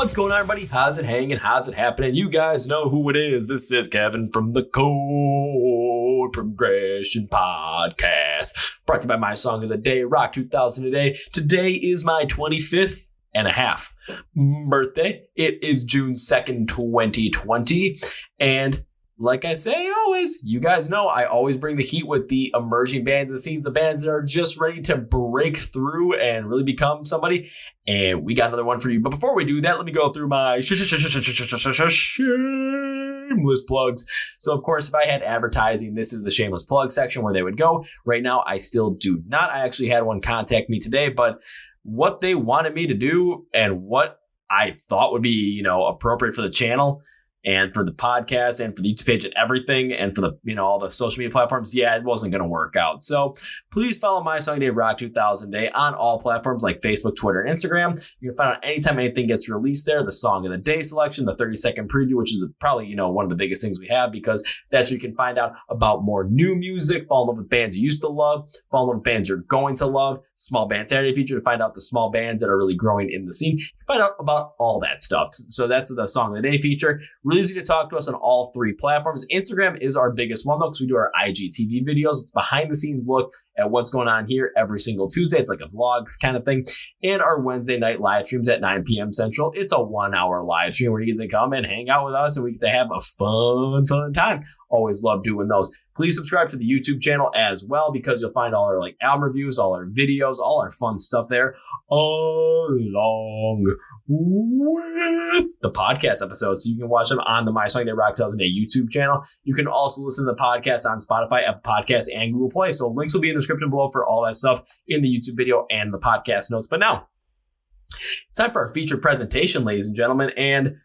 What's going on, everybody? How's it hanging? How's it happening? You guys know who it is. This is Kevin from the Chord Progression Podcast. Brought to you by my song of the day, Rock 2000 Today. Today is my 25th and a half birthday. It is June 2nd, 2020. And like I say always, you guys know I always bring the heat with the emerging bands and scenes, the bands that are just ready to break through and really become somebody. And we got another one for you. But before we do that, let me go through my shameless plugs. So, of course, if I had advertising, this is the shameless plug section where they would go. Right now, I still do not. I actually had one contact me today, but what they wanted me to do and what I thought would be, appropriate for the channel and for the podcast and for the YouTube page and everything and for the, all the social media platforms, it wasn't going to work out. So please follow My Song Day Rock 2000 Day on all platforms like Facebook, Twitter, and Instagram. You can find out anytime anything gets released there, the Song of the Day selection, the 30-second preview, which is probably, one of the biggest things we have because that's where you can find out about more new music, fall in love with bands you used to love, fall in love with bands you're going to love, Small Band Saturday feature to find out the small bands that are really growing in the scene. You can find out about all that stuff. So that's the Song of the Day feature. Really easy to talk to us on all three platforms. Instagram is our biggest one though, because we do our IGTV videos. It's behind the scenes look at what's going on here every single Tuesday. It's like a vlogs kind of thing. And our Wednesday night live streams at 9 p.m. Central. It's a 1 hour live stream where you get to come and hang out with us and we get to have a fun time. Always love doing those. Please subscribe to the YouTube channel as well because you'll find all our album reviews, all our videos, all our fun stuff there along with the podcast episodes. So you can watch them on the My Song Day Rock 2000 Day YouTube channel. You can also listen to the podcast on Spotify, Apple Podcasts, and Google Play. So links will be in the description below for all that stuff in the YouTube video and the podcast notes. But now it's time for our feature presentation, ladies and gentlemen. And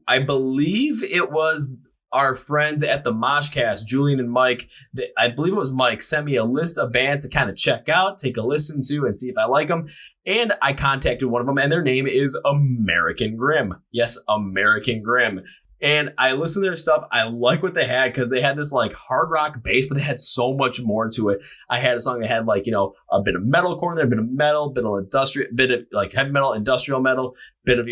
I believe it was our friends at the Moshcast, Julian and Mike, I believe it was Mike, sent me a list of bands to kind of check out, take a listen to, and see if I like them. And I contacted one of them, and their name is American Grim. Yes, American Grim. And I listened to their stuff. I like what they had because they had this hard rock bass, but they had so much more to it. I had a song that had a bit of metalcore in there, a bit of metal, bit of industrial, bit of heavy metal, industrial metal, bit of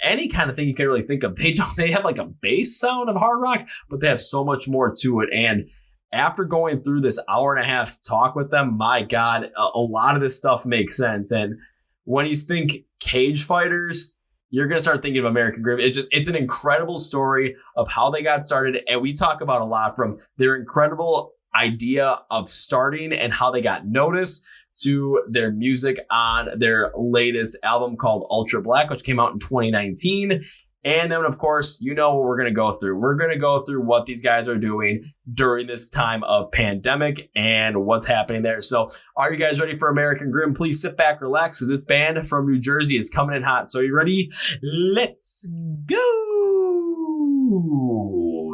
any kind of thing you can really think of. They have a bass sound of hard rock, but they have so much more to it. And after going through this hour and a half talk with them, my God, a lot of this stuff makes sense. And when you think Cage Fighters, you're going to start thinking of American Grim. It's an incredible story of how they got started. And we talk about a lot from their incredible idea of starting and how they got noticed to their music on their latest album called Ultra Black, which came out in 2019. And then, of course, what we're going to go through. We're going to go through what these guys are doing during this time of pandemic and what's happening there. So are you guys ready for American Grim? Please sit back, relax. So this band from New Jersey is coming in hot. So are you ready? Let's go.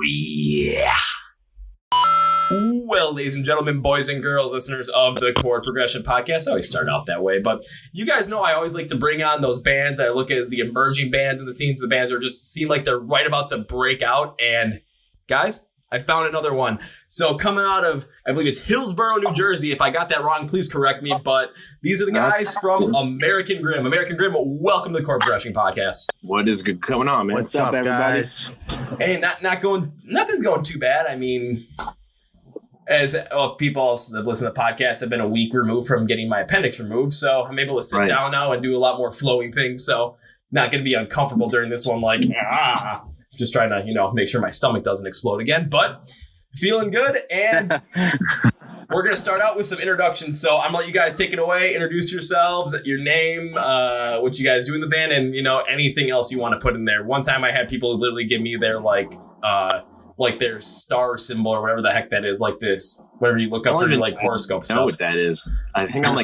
Yeah. Well, ladies and gentlemen, boys and girls, listeners of the Chord Progression Podcast, I always start out that way, but you guys know I always like to bring on those bands that I look at as the emerging bands in the scenes, the bands that just seem like they're right about to break out. And guys, I found another one. So coming out of, I believe it's Hillsborough, New Jersey. If I got that wrong, please correct me. But these are the guys from American Grim. American Grim, welcome to the Chord Progression Podcast. What is good coming on, man? What's up, everybody? Guys? Hey, nothing's going too bad. I mean, as people that listen to the podcast have been a week removed from getting my appendix removed, so I'm able to sit down now and do a lot more flowing things. So not going to be uncomfortable during this one. Just trying to make sure my stomach doesn't explode again. But feeling good, and we're going to start out with some introductions. So I'm going to let you guys take it away. Introduce yourselves, your name, what you guys do in the band, and anything else you want to put in there. One time I had people literally give me their their star symbol or whatever the heck that is, whatever you look up for your horoscope stuff. I know what that is. I think I'm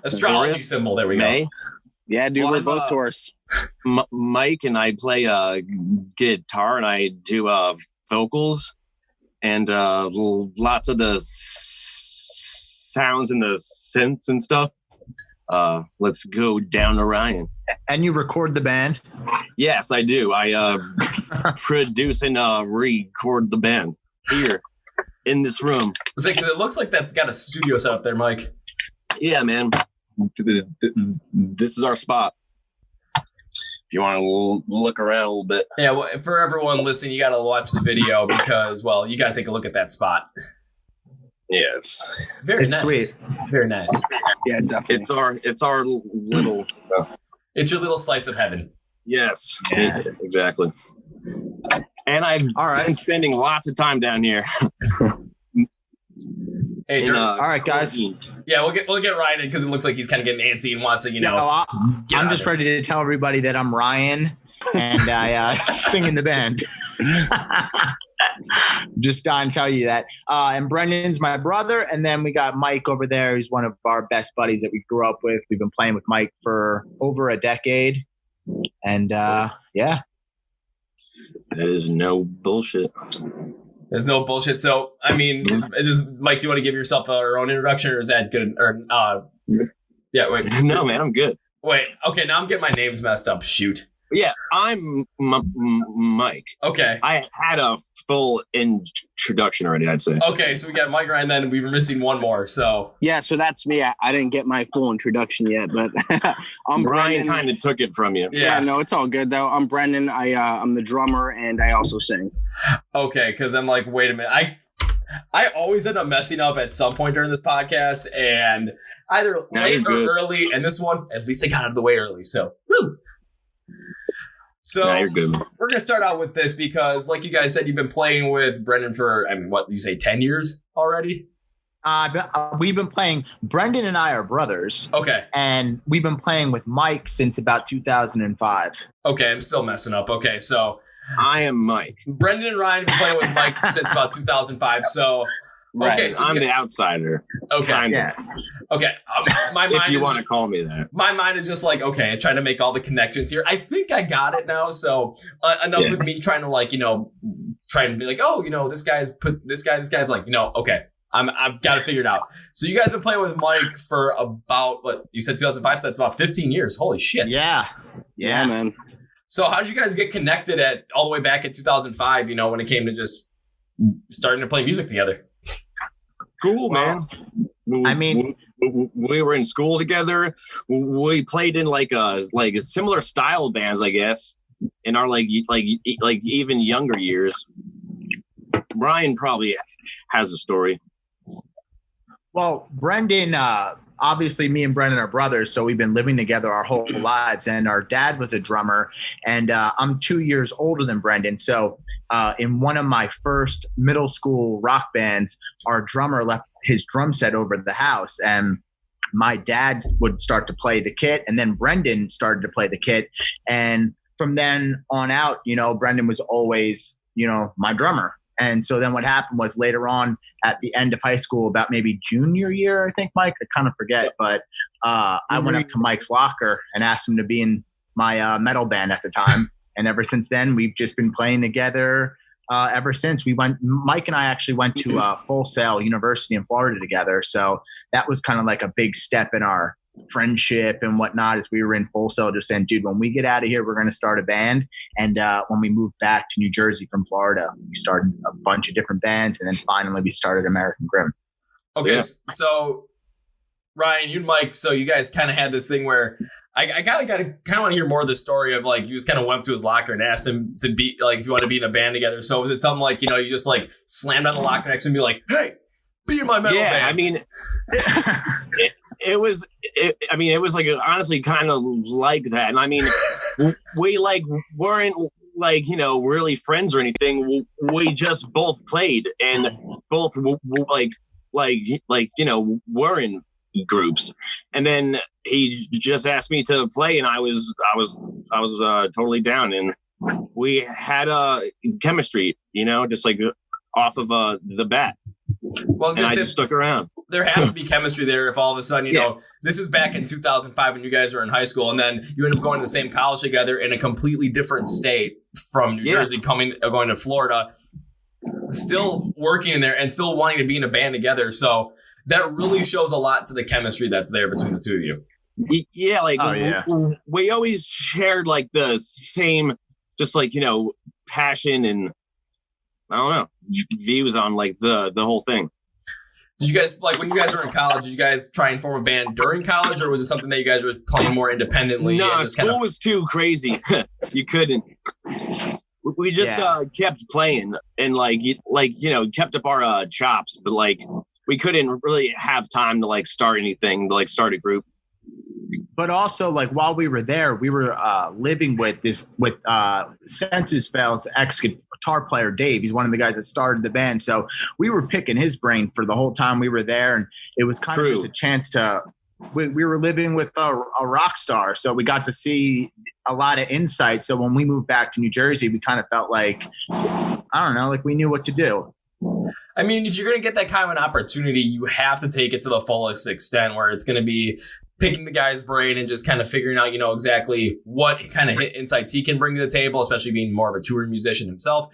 astrology symbol. There we go. Yeah, dude, we're both Taurus. Mike and I play guitar and I do vocals and lots of the sounds and the synths and stuff. Let's go down Orion. And you record the band? Yes, I do. I produce and record the band here in this room. It looks like that's got a studio set up there, Mike. Yeah, man. This is our spot. If you want to look around a little bit. Yeah, well, for everyone listening, you got to watch the video because, well, you got to take a look at that spot. Yes. Very It's nice. sweet. Very nice. Yeah, definitely. It's our little. It's your little slice of heaven. Yes. Yeah. Exactly. And I've been spending lots of time down here. Hey, all right, guys. Yeah, we'll get Ryan in because it looks like he's kind of getting antsy and wants to, I'm just ready to tell everybody that I'm Ryan and I sing in the band. Just dying to tell you that. And Brendan's my brother, and then we got Mike over there, who's one of our best buddies that we grew up with. We've been playing with Mike for over a decade, and yeah. That is no bullshit. There's no bullshit. So, I mean, Mike, do you want to give yourself your own introduction, or is that good? Or yeah, wait. No, man, I'm good. Wait, okay, now I'm getting my names messed up. Shoot. Yeah, I'm Mike. Okay. I had a full introduction already, I'd say. Okay, so we got Mike, Ryan, then we were missing one more. So Yeah, so that's me. I didn't get my full introduction yet, but I'm Brian Brendan. kind of took it from you. Yeah, no, it's all good though. I'm Brendan. I'm the drummer and I also sing. Okay, because I'm like, wait a minute. I always end up messing up at some point during this podcast, and either late or early. And this one, at least I got out of the way early. So, woo. So you're good. We're going to start out with this because, like you guys said, you've been playing with Brendan for, I mean, what, you say 10 years already? We've been playing. Brendan and I are brothers. Okay. And we've been playing with Mike since about 2005. Okay, I'm still messing up. Okay, so I am Mike. Brendan and Ryan have been playing with Mike since about 2005. So, Right. okay, so I'm the outsider. Okay. Kind of. Yeah. Okay. My mind If you is, want to call me that. my mind is just like, okay, trying to make all the connections here. I think I got it now. So enough with me trying to try and be like, oh, this guy's like, okay, I've got to figure it out. So you guys have been playing with Mike for about, what you said 2005, so that's about 15 years. Holy shit. Yeah, man. So how did you guys get connected all the way back in 2005, when it came to just starting to play music together? Cool, man. I mean, we were in school together. We played in like similar style bands, I guess, in our like even younger years. Brian probably has a story. Well, Brendan, obviously me and Brendan are brothers, so we've been living together our whole lives, and our dad was a drummer, and I'm 2 years older than Brendan. So in one of my first middle school rock bands, our drummer left his drum set over to the house, and my dad would start to play the kit, and then Brendan started to play the kit. And from then on out, Brendan was always, my drummer. And so then what happened was later on at the end of high school, about maybe junior year, I think, Mike, I kind of forget, but I went up to Mike's locker and asked him to be in my metal band at the time. And ever since then, we've just been playing together ever since. Mike and I actually went to Full Sail University in Florida together. So that was kind of like a big step in our friendship and whatnot, as we were in Full Sail just saying, dude, when we get out of here, we're going to start a band. And when we moved back to New Jersey from Florida, we started a bunch of different bands. And then finally we started American Grim. Okay. Yeah. So Ryan, you and Mike, so you guys kind of had this thing where I kind of want to hear more of the story of like, you just kind of went to his locker and asked him to be like, if you want to be in a band together. So was it something like, you just like slammed on the locker next to him and be like, hey, be in my metal band? Yeah, I mean, it was like honestly kind of like that. And I mean, we like weren't like, really friends or anything. We just both played and both were in groups. And then he just asked me to play, and I was totally down. And we had chemistry, just like off of the bat. Well, I just stuck around. There has to be chemistry there if all of a sudden, this is back in 2005 when you guys were in high school, and then you end up going to the same college together in a completely different state from New Jersey, going to Florida, still working in there and still wanting to be in a band together. So that really shows a lot to the chemistry that's there between the two of you. Yeah, we always shared like the same, just like, passion and I don't know, views on like the whole thing. Did you guys, like, when you guys were in college, did you guys try and form a band during college, or was it something that you guys were playing more independently? No, school was too crazy. You couldn't. We just kept playing and kept up our chops, but like we couldn't really have time to like start anything, to like start a group. But also, like, while we were there, we were living with Senses Fail's ex-guitar player, Dave. He's one of the guys that started the band. So we were picking his brain for the whole time we were there. And it was kind of just a chance to – we were living with a rock star. So we got to see a lot of insight. So when we moved back to New Jersey, we kind of felt like, I don't know, like we knew what to do. I mean, if you're going to get that kind of an opportunity, you have to take it to the fullest extent, where it's going to be picking the guy's brain and just kind of figuring out, exactly what kind of insights he can bring to the table, especially being more of a touring musician himself.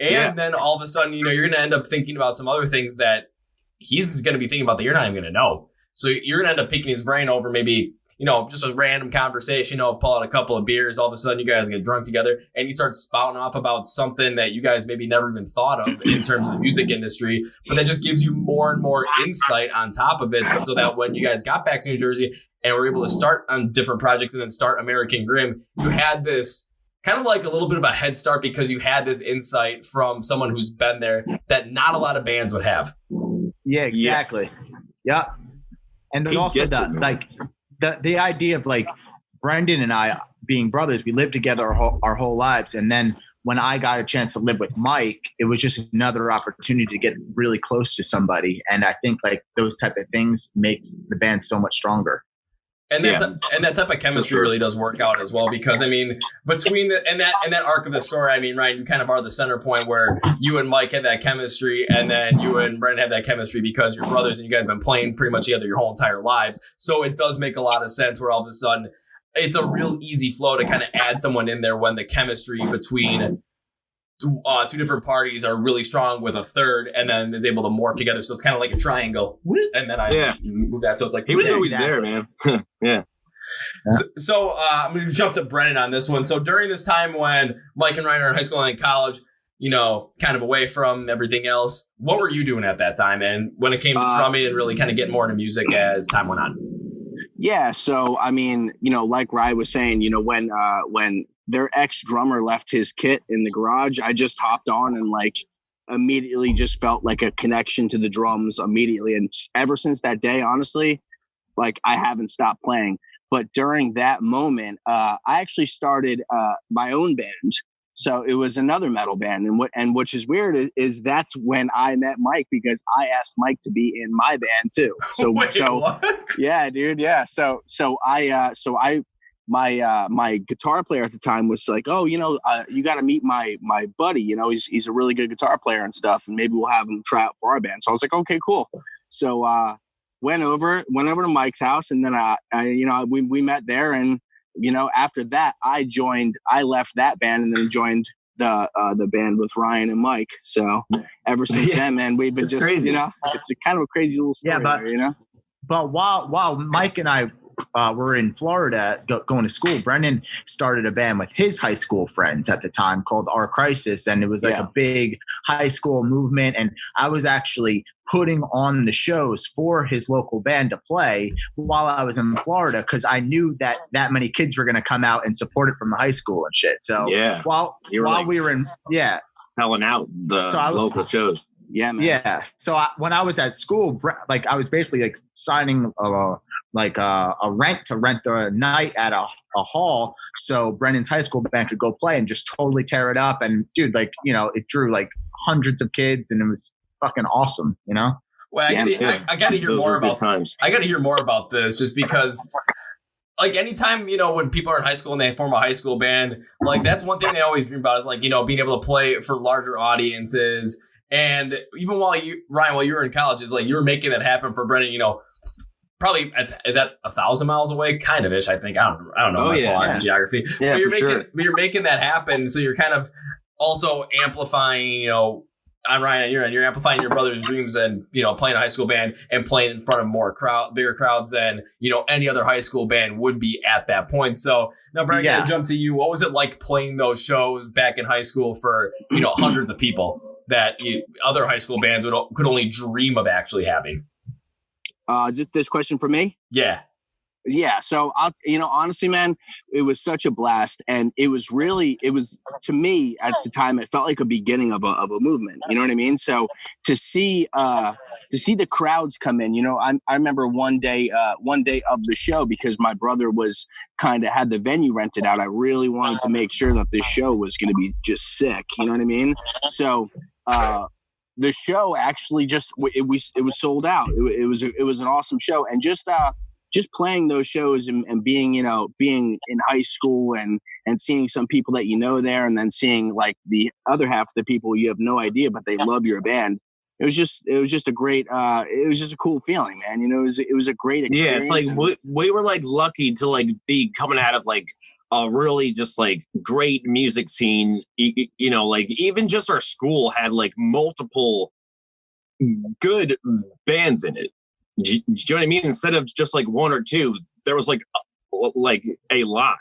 And then all of a sudden, you're going to end up thinking about some other things that he's going to be thinking about that you're not even going to know. So you're going to end up picking his brain over maybe, just a random conversation, pull out a couple of beers. All of a sudden you guys get drunk together and you start spouting off about something that you guys maybe never even thought of in terms of the music industry. But that just gives you more and more insight on top of it, so that when you guys got back to New Jersey and were able to start on different projects and then start American Grim, you had this kind of like a little bit of a head start because you had this insight from someone who's been there that not a lot of bands would have. Yeah, exactly. Yes. Yeah. And then also the idea of like Brendan and I being brothers, we lived together our whole lives. And then when I got a chance to live with Mike, it was just another opportunity to get really close to somebody. And I think like those type of things makes the band so much stronger. And that type of chemistry really does work out as well, because I mean, between that arc of the story, I mean, Ryan, you kind of are the center point where you and Mike had that chemistry, and then you and Brendan had that chemistry because you're brothers and you guys have been playing pretty much together your whole entire lives. So it does make a lot of sense where all of a sudden it's a real easy flow to kind of add someone in there when the chemistry between two different parties are really strong with a third, and then is able to morph together. So it's kind of like a triangle. And then I move that. So it's like he was always there, man. Yeah. So I'm going to jump to Brennan on this one. So during this time when Mike and Ryan are in high school and in college, kind of away from everything else, what were you doing at that time? And when it came to drumming and really kind of getting more into music as time went on? Yeah. So, I mean, like Ryan was saying, when their ex-drummer left his kit in the garage, I just hopped on and like immediately just felt like a connection to the drums immediately. And ever since that day, honestly, like I haven't stopped playing. But during that moment, I actually started my own band. So it was another metal band. And which is weird is that's when I met Mike, because I asked Mike to be in my band too. So, what? Yeah, dude. Yeah. My guitar player at the time was like, oh, you got to meet my buddy. He's a really good guitar player and stuff, and maybe we'll have him try out for our band. So I was like, okay, cool. So went over to Mike's house, and then we met there, and after that I left that band and then joined the band with Ryan and Mike. So ever since then, man, we've been just crazy. It's a kind of a crazy little story. Yeah, but while Mike and I were in Florida going to school, Brendan started a band with his high school friends at the time called Our Crisis, and it was like a big high school movement. And I was actually putting on the shows for his local band to play while I was in Florida, because I knew that many kids were going to come out and support it from the high school and shit. So while we were in selling out the local shows. Yeah, man. Yeah. So when I was at school, like I was basically like signing a rent to rent the night at a hall, so Brendan's high school band could go play and just totally tear it up. And dude, like, it drew like hundreds of kids, and it was fucking awesome, Well, I got to hear more about times. I got to hear more about this, just because. Like anytime, when people are in high school and they form a high school band, like that's one thing they always dream about is like, being able to play for larger audiences. And even while you were in college, it's like you were making that happen for Brendan, probably is that 1,000 miles away? Kind of ish, I think. I don't know in geography. Yeah, but you're making that happen. So you're kind of also amplifying, on Ryan, you're amplifying your brother's dreams and, playing a high school band and playing in front of bigger crowds than, any other high school band would be at that point. So now, Brian, I gotta jump to you. What was it like playing those shows back in high school for, hundreds of people that other high school bands could only dream of actually having? This question for me? Yeah. Yeah. So honestly, man, it was such a blast. And it was to me at the time, it felt like a beginning of a movement. You know what I mean? So to see the crowds come in, I remember one day of the show, because my brother was had the venue rented out. I really wanted to make sure that this show was going to be just sick. You know what I mean? So, the show actually it was sold out. It was an awesome show. And just playing those shows and being in high school and seeing some people that there, and then seeing like the other half of the people you have no idea, but they love your band. It was just a great, it was just a cool feeling, man. It was a great experience. Yeah, it's like we were like lucky to like be coming out of like a really just like great music scene. Like even just our school had like multiple good bands in it. Do you know what I mean? Instead of just like one or two, there was like a lot.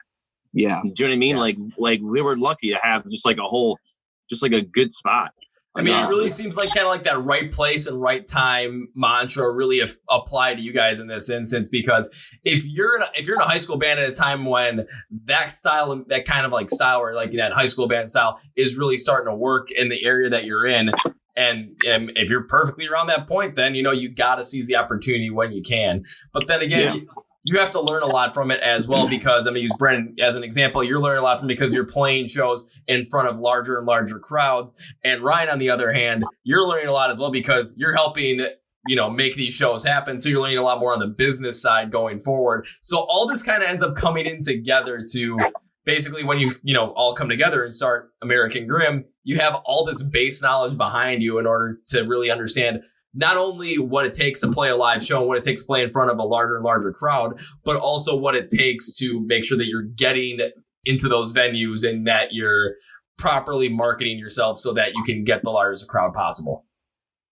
Yeah. Do you know what I mean? Yeah. Like we were lucky to have just like a good spot. I mean, it really seems like kind of like that right place and right time mantra really apply to you guys in this instance, because if you're in a high school band at a time when that style, that kind of like style, or like that high school band style is really starting to work in the area that you're in, and if you're perfectly around that point, then you got to seize the opportunity when you can. But then again, you have to learn a lot from it as well, because I'm going to use Brendan as an example. You're learning a lot from it because you're playing shows in front of larger and larger crowds. And Ryan, on the other hand, you're learning a lot as well because you're helping, make these shows happen. So you're learning a lot more on the business side going forward. So all this kind of ends up coming in together to basically when you all come together and start American Grim, you have all this base knowledge behind you in order to really understand not only what it takes to play a live show and what it takes to play in front of a larger and larger crowd, but also what it takes to make sure that you're getting into those venues and that you're properly marketing yourself so that you can get the largest crowd possible.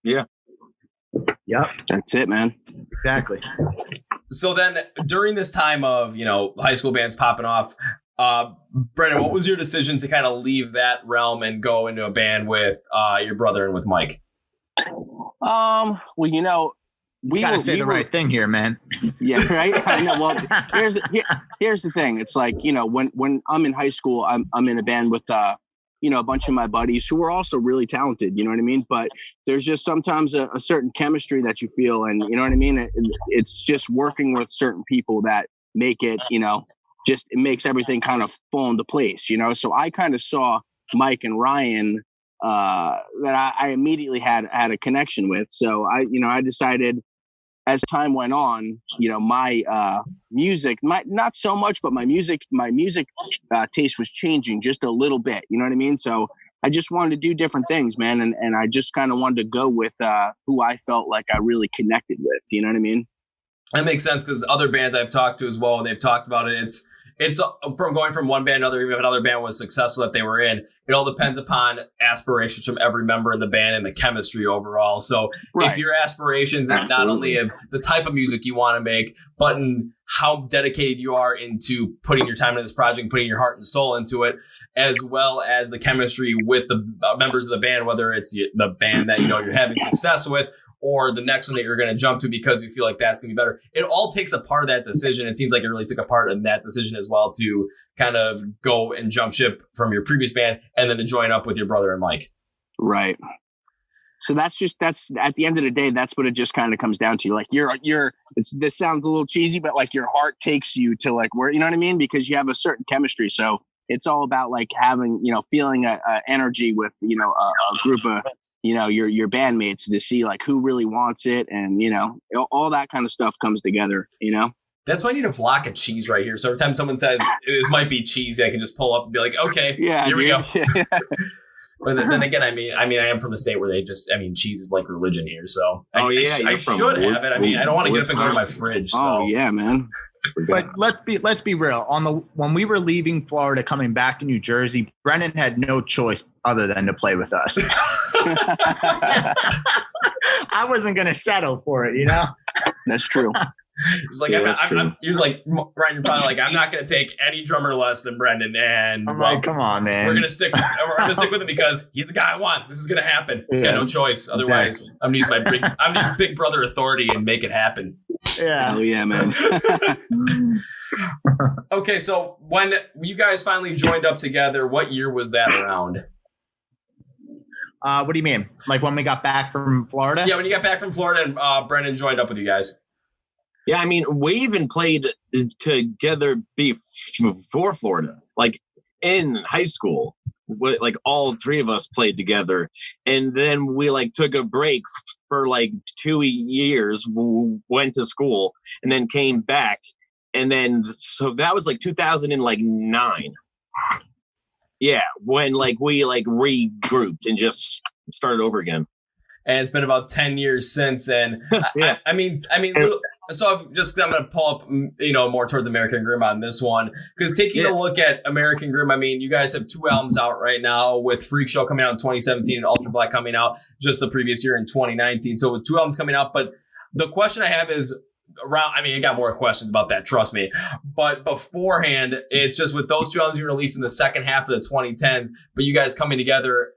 Yeah. Yep. That's it, man. Exactly. So then during this time of, high school bands popping off, Brendan, what was your decision to kind of leave that realm and go into a band with your brother and with Mike? Well, we gotta say the right thing here, man. Yeah, right. I know. Well, here's the thing. It's like, when I'm in high school, I'm in a band with a bunch of my buddies who are also really talented. You know what I mean? But there's just sometimes a certain chemistry that you feel, and you know what I mean. It's just working with certain people that make it, it makes everything kind of fall into place. So I kind of saw Mike and Ryan that I immediately had a connection with. So I decided as time went on, my music, not so much, but my music taste was changing just a little bit. You know what I mean? So I just wanted to do different things, man. And I just kind of wanted to go with who I felt like I really connected with. You know what I mean? That makes sense, because other bands I've talked to as well, and they've talked about it, it's from going from one band to another, even if another band was successful that they were in, it all depends upon aspirations from every member in the band and the chemistry overall. So if your aspirations and not only of the type of music you want to make, but in how dedicated you are into putting your time into this project, putting your heart and soul into it, as well as the chemistry with the members of the band, whether it's the band that you're having success with, or the next one that you're going to jump to because you feel like that's going to be better. It all takes a part of that decision. It seems like it really took a part in that decision as well to kind of go and jump ship from your previous band and then to join up with your brother and Mike. Right. So that's at the end of the day, that's what it just kind of comes down to. Like this sounds a little cheesy, but like your heart takes you to like where, you know what I mean? Because you have a certain chemistry. So it's all about like having, feeling a energy with, a group of, your bandmates to see like who really wants it. And, all that kind of stuff comes together, That's why I need a block of cheese right here. So every time someone says this might be cheesy, I can just pull up and be like, okay, here we go. But then again, I mean, I am from a state where cheese is like religion here. So I should have it. I don't want to get up and go to my fridge. So. Oh yeah, man. But let's be real. When we were leaving Florida, coming back to New Jersey, Brendan had no choice other than to play with us. I wasn't going to settle for it, That's true. He was like, he was like, Ryan, you're probably like, I'm not going to take any drummer less than Brendan. And I'm like, come on, man. We're going to stick with him because he's the guy I want. This is going to happen. He's got no choice. Otherwise, exactly. I'm going to use big brother authority and make it happen. Yeah. Oh yeah, man. Okay. So when you guys finally joined up together, what year was that around? What do you mean? Like when we got back from Florida? Yeah, when you got back from Florida and Brendan joined up with you guys. Yeah, I mean, we even played together before Florida, like in high school. Like all three of us played together, and then we like took a break for like 2 years, went to school, and then came back, and then so that was like 2009. Yeah, when like we like regrouped and just started over again. And it's been about 10 years since. And yeah. I mean, so I'm going to pull up, more towards American Grim on this one, because taking a look at American Grim, I mean, you guys have 2 albums out right now, with Freak Show coming out in 2017 and Ultra Black coming out just the previous year in 2019. So with 2 albums coming out, but the question I have is around, I mean, I got more questions about that, trust me. But beforehand, it's just with those 2 albums you released in the second half of the 2010s, but you guys coming together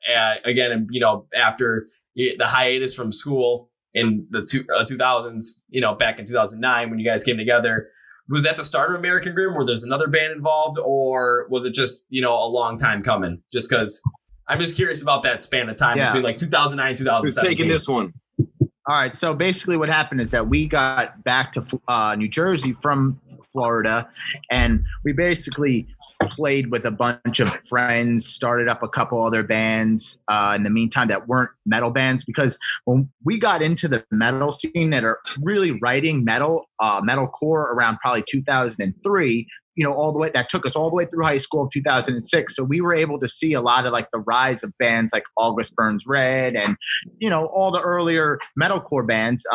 again, and after the hiatus from school in the 2000s, back in 2009 when you guys came together. Was that the start of American Grim, where there's another band involved, or was it just, a long time coming? Just because I'm just curious about that span of time between like 2009 and 2017. Who's taking this one? All right. So basically what happened is that we got back to New Jersey from Florida, and we basically played with a bunch of friends, started up a couple other bands in the meantime that weren't metal bands, because when we got into the metal scene that are really writing metalcore around probably 2003, all the way, that took us all the way through high school of 2006. So we were able to see a lot of like the rise of bands like August Burns Red and, all the earlier metalcore bands.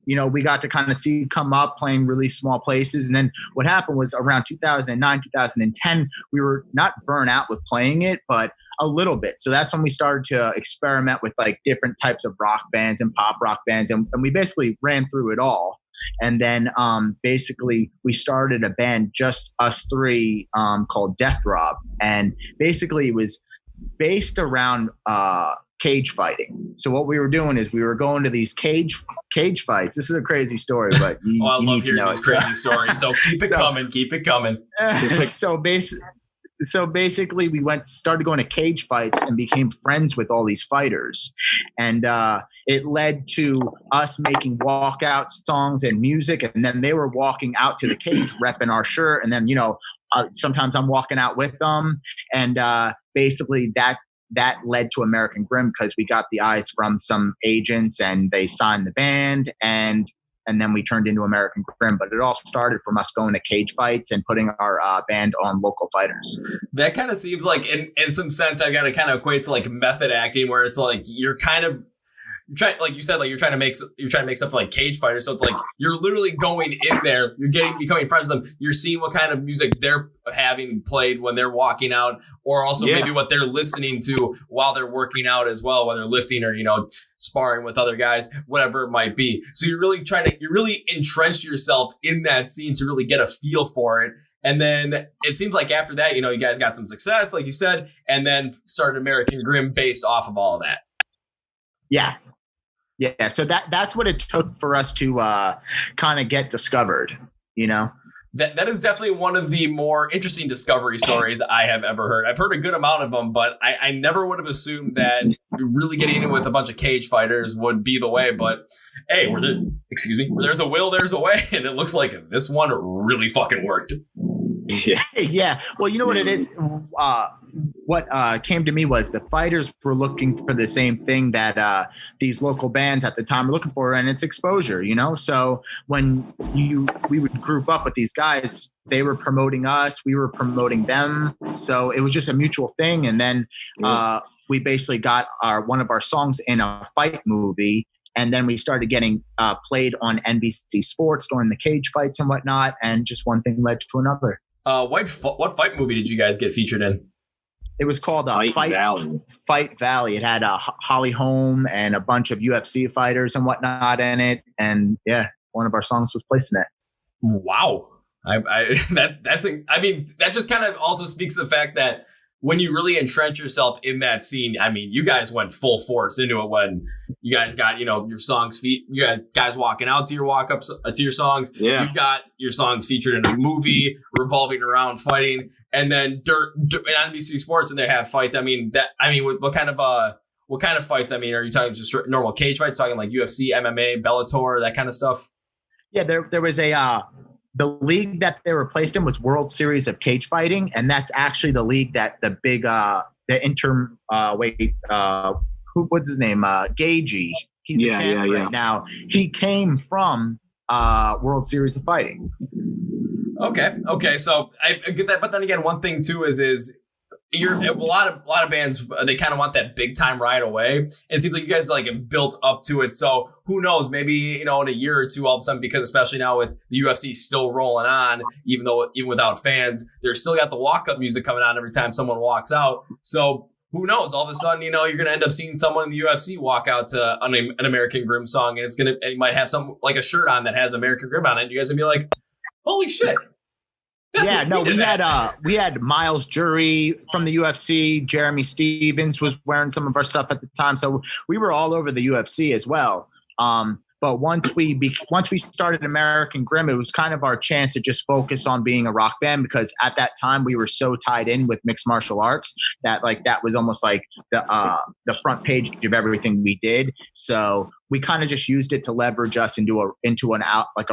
We got to kind of see come up playing really small places. And then what happened was around 2009, 2010, we were not burnt out with playing it, but a little bit. So that's when we started to experiment with like different types of rock bands and pop rock bands. And we basically ran through it all. And then basically we started a band, just us 3, called Death Throb. And basically it was based around cage fighting. So what we were doing is we were going to these cage fights. This is a crazy story, but I love hearing these crazy stories. So keep it coming. So basically we started going to cage fights and became friends with all these fighters. And it led to us making walkout songs and music. And then they were walking out to the cage, repping our shirt. And then, sometimes I'm walking out with them. And basically that led to American Grim, because we got the eyes from some agents and they signed the band, and then we turned into American Grim. But it all started from us going to cage fights and putting our band on local fighters. That kind of seems like, in some sense, I've got to kind of equate to like method acting, where it's like you're like you said, like you're trying to make stuff like cage fighters. So it's like you're literally going in there, becoming friends with them. You're seeing what kind of music they're having played when they're walking out, or also maybe what they're listening to while they're working out as well, whether lifting or sparring with other guys, whatever it might be. So you're really entrenched yourself in that scene to really get a feel for it. And then it seems like after that, you guys got some success, like you said, and then started American Grim based off of all of that. Yeah, so that's what it took for us to kind of get discovered, That is definitely one of the more interesting discovery stories I have ever heard. I've heard a good amount of them, but I never would have assumed that really getting in with a bunch of cage fighters would be the way. But hey, where there's a will, there's a way, and it looks like this one really fucking worked. Yeah. Well, you know what it is? What came to me was the fighters were looking for the same thing that these local bands at the time were looking for, and it's exposure, So when we would group up with these guys, they were promoting us, we were promoting them. So it was just a mutual thing. And then we basically got one of our songs in a fight movie. And then we started getting played on NBC Sports during the cage fights and whatnot. And just one thing led to another. What fight movie did you guys get featured in? It was called Fight Valley. Fight Valley. It had Holly Holm and a bunch of UFC fighters and whatnot in it. And yeah, one of our songs was placed in it. Wow. That just kind of also speaks to the fact that when you really entrench yourself in that scene, I mean, you guys went full force into it when you guys got, your songs, you got guys walking out to your walk-ups, to your songs. Yeah. You've got your songs featured in a movie, revolving around fighting, and then and NBC Sports, and they have fights. I mean, what kind of fights? I mean, are you talking just normal cage fights, talking like UFC, MMA, Bellator, that kind of stuff? Yeah, there was the league that they were placed in was World Series of Cage Fighting, and that's actually the league that the big what's his name? Gagey. He's the champ right now. He came from World Series of Fighting. Okay. So I get that, but then again, one thing too is you're a lot of bands, they kind of want that big time right away. It seems like you guys have built up to it. So who knows, maybe, in a year or two, all of a sudden, because especially now with the UFC still rolling on, even without fans, they're still got the walk up music coming on every time someone walks out. So who knows, all of a sudden, you're going to end up seeing someone in the UFC walk out to an American Grim song, and it might have some like a shirt on that has American Grim on it. And you guys will be like, holy shit. We had Miles Jury from the UFC. Jeremy Stevens was wearing some of our stuff at the time, so we were all over the UFC as well. But once we started American Grim, it was kind of our chance to just focus on being a rock band, because at that time we were so tied in with mixed martial arts that that was almost like the front page of everything we did. So we kind of just used it to leverage us into a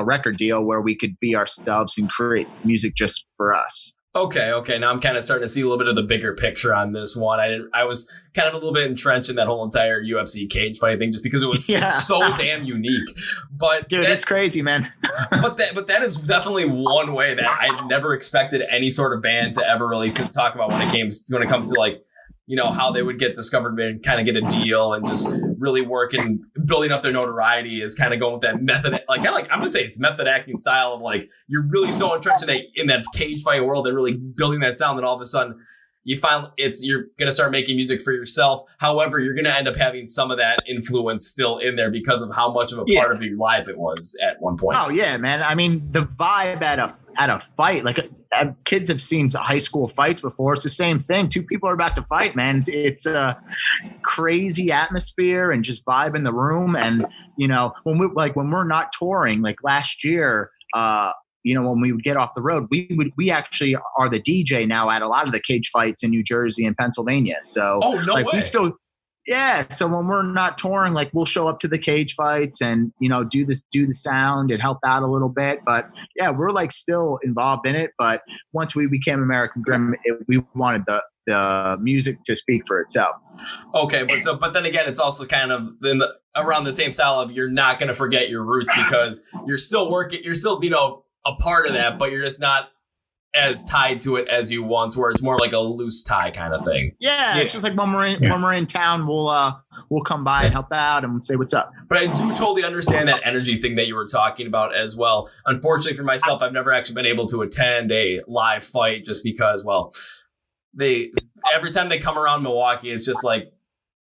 record deal where we could be ourselves and create music just for us. Okay. Now I'm kind of starting to see a little bit of the bigger picture on this one. I was kind of a little bit entrenched in that whole entire UFC cage fight thing just because it's so damn unique. But dude, it's crazy, man. but that is definitely one way that I never expected any sort of band to ever really talk about when it comes to how they would get discovered and kind of get a deal and just really work and building up their notoriety is kind of going with that method. I'm going to say it's method acting style of you're really so entrenched in that cage fight world and really building that sound. And all of a sudden you find you're going to start making music for yourself. However, you're going to end up having some of that influence still in there because of how much of a part of your life it was at one point. Oh yeah, man. I mean, the vibe at a fight, kids have seen high school fights before. It's the same thing. Two people are about to fight, man. It's a crazy atmosphere and just vibe in the room. And when we're not touring, like last year, when we would get off the road, we actually are the DJ now at a lot of the cage fights in New Jersey and Pennsylvania. So way. So when we're not touring, we'll show up to the cage fights and, do the sound and help out a little bit. But yeah, we're still involved in it. But once we became American Grim, we wanted the music to speak for itself. Okay. But then again, it's also kind of around the same style of you're not going to forget your roots because you're still working, you're still, a part of that, but you're just not as tied to it as you once were. It's more like a loose tie kind of thing. Yeah. It's just when we're in town, we'll come by and help out and say what's up. But I do totally understand that energy thing that you were talking about as well. Unfortunately for myself, I've never actually been able to attend a live fight just because, every time they come around Milwaukee, it's just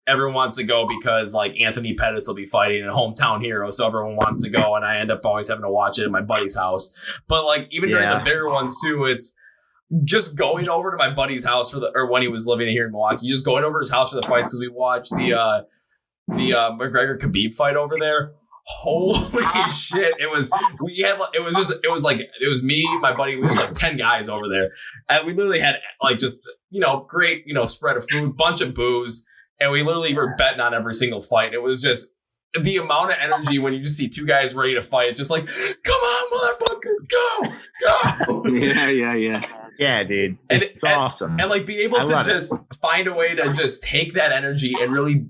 everyone wants to go because Anthony Pettis will be fighting a hometown hero. So everyone wants to go. And I end up always having to watch it at my buddy's house. But even during the bigger ones too, it's just going over to my buddy's house or when he was living here in Milwaukee, just going over to his house for the fights. Cause we watched the McGregor Khabib fight over there. Holy shit. It was me, my buddy, we was 10 guys over there. And we literally had great, spread of food, bunch of booze. And we literally were betting on every single fight. It was just the amount of energy when you just see two guys ready to fight. It's just come on, motherfucker, go. Yeah. Yeah, dude. It's awesome. And being able to just find a way to just take that energy and really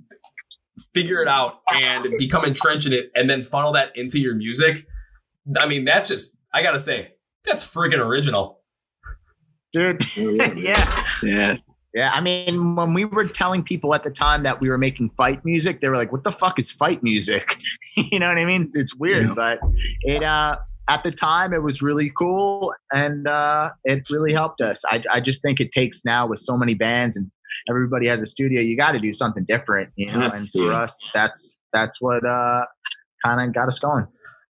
figure it out and become entrenched in it and then funnel that into your music. I mean, that's just, I got to say, that's friggin' original. Dude. Yeah. Yeah, I mean, when we were telling people at the time that we were making fight music, they were like, what the fuck is fight music? You know what I mean? It's weird, but it at the time, it was really cool, and it really helped us. I just think it takes now with so many bands and everybody has a studio, you got to do something different, and for us, that's what kind of got us going.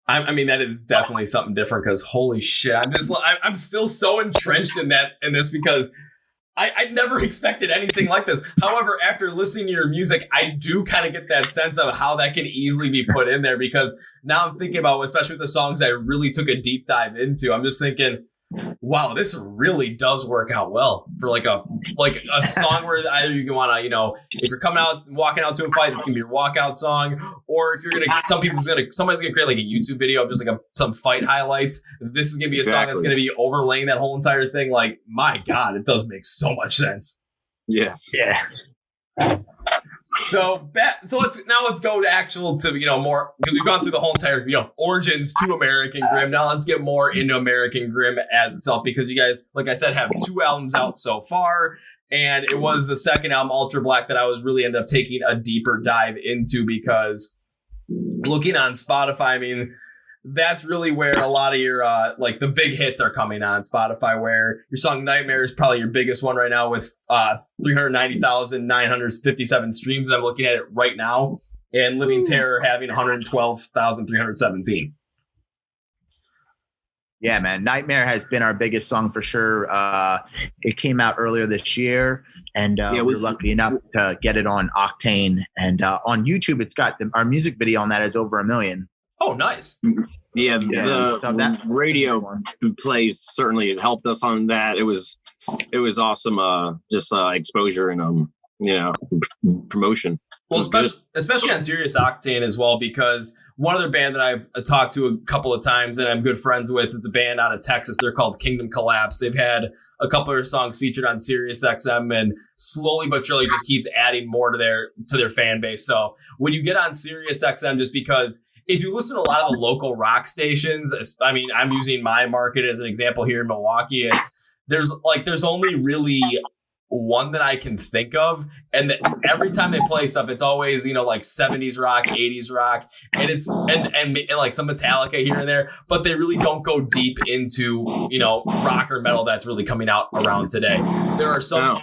I mean, that is definitely something different because holy shit, I'm still so entrenched in this because I never expected anything like this. However, after listening to your music, I do kind of get that sense of how that can easily be put in there because now I'm thinking about, especially with the songs I really took a deep dive into, I'm just thinking, wow, this really does work out well for like a song where either you want to, if you're walking out to a fight, it's gonna be your walkout song, or if you're somebody's gonna create like a YouTube video of just like some fight highlights. This is gonna be a song that's gonna be overlaying that whole entire thing. Like, my God, it does make so much sense. Yes. Yeah. So let's go to more, because we've gone through the whole entire origins to American Grim. Now let's get more into American Grim as itself, because you guys, like I said, have 2 albums out so far, and it was the second album, Ultra Black, that I was really ended up taking a deeper dive into, because looking on Spotify, I mean, that's really where a lot of your the big hits are coming on Spotify, where your song Nightmare is probably your biggest one right now with 390,957 streams. I'm looking at it right now, and Living Terror having 112,317. Yeah, man. Nightmare has been our biggest song for sure. It came out earlier this year, and we were lucky enough to get it on Octane. And on YouTube, it's got our music video on that is over 1 million. Oh, nice. Yeah, the radio plays certainly helped us on that. It was awesome, exposure and promotion. Well, especially on Sirius Octane as well, because one other band that I've talked to a couple of times and I'm good friends with, it's a band out of Texas. They're called Kingdom Collapse. They've had a couple of songs featured on Sirius XM, and slowly but surely just keeps adding more to their fan base. So when you get on Sirius XM, just because if you listen to a lot of the local rock stations, I mean, I'm using my market as an example here in Milwaukee. There's only really one that I can think of, and that every time they play stuff, it's always 70s rock, 80s rock, and it's and like some Metallica here and there, but they really don't go deep into rock or metal that's really coming out around today. There are some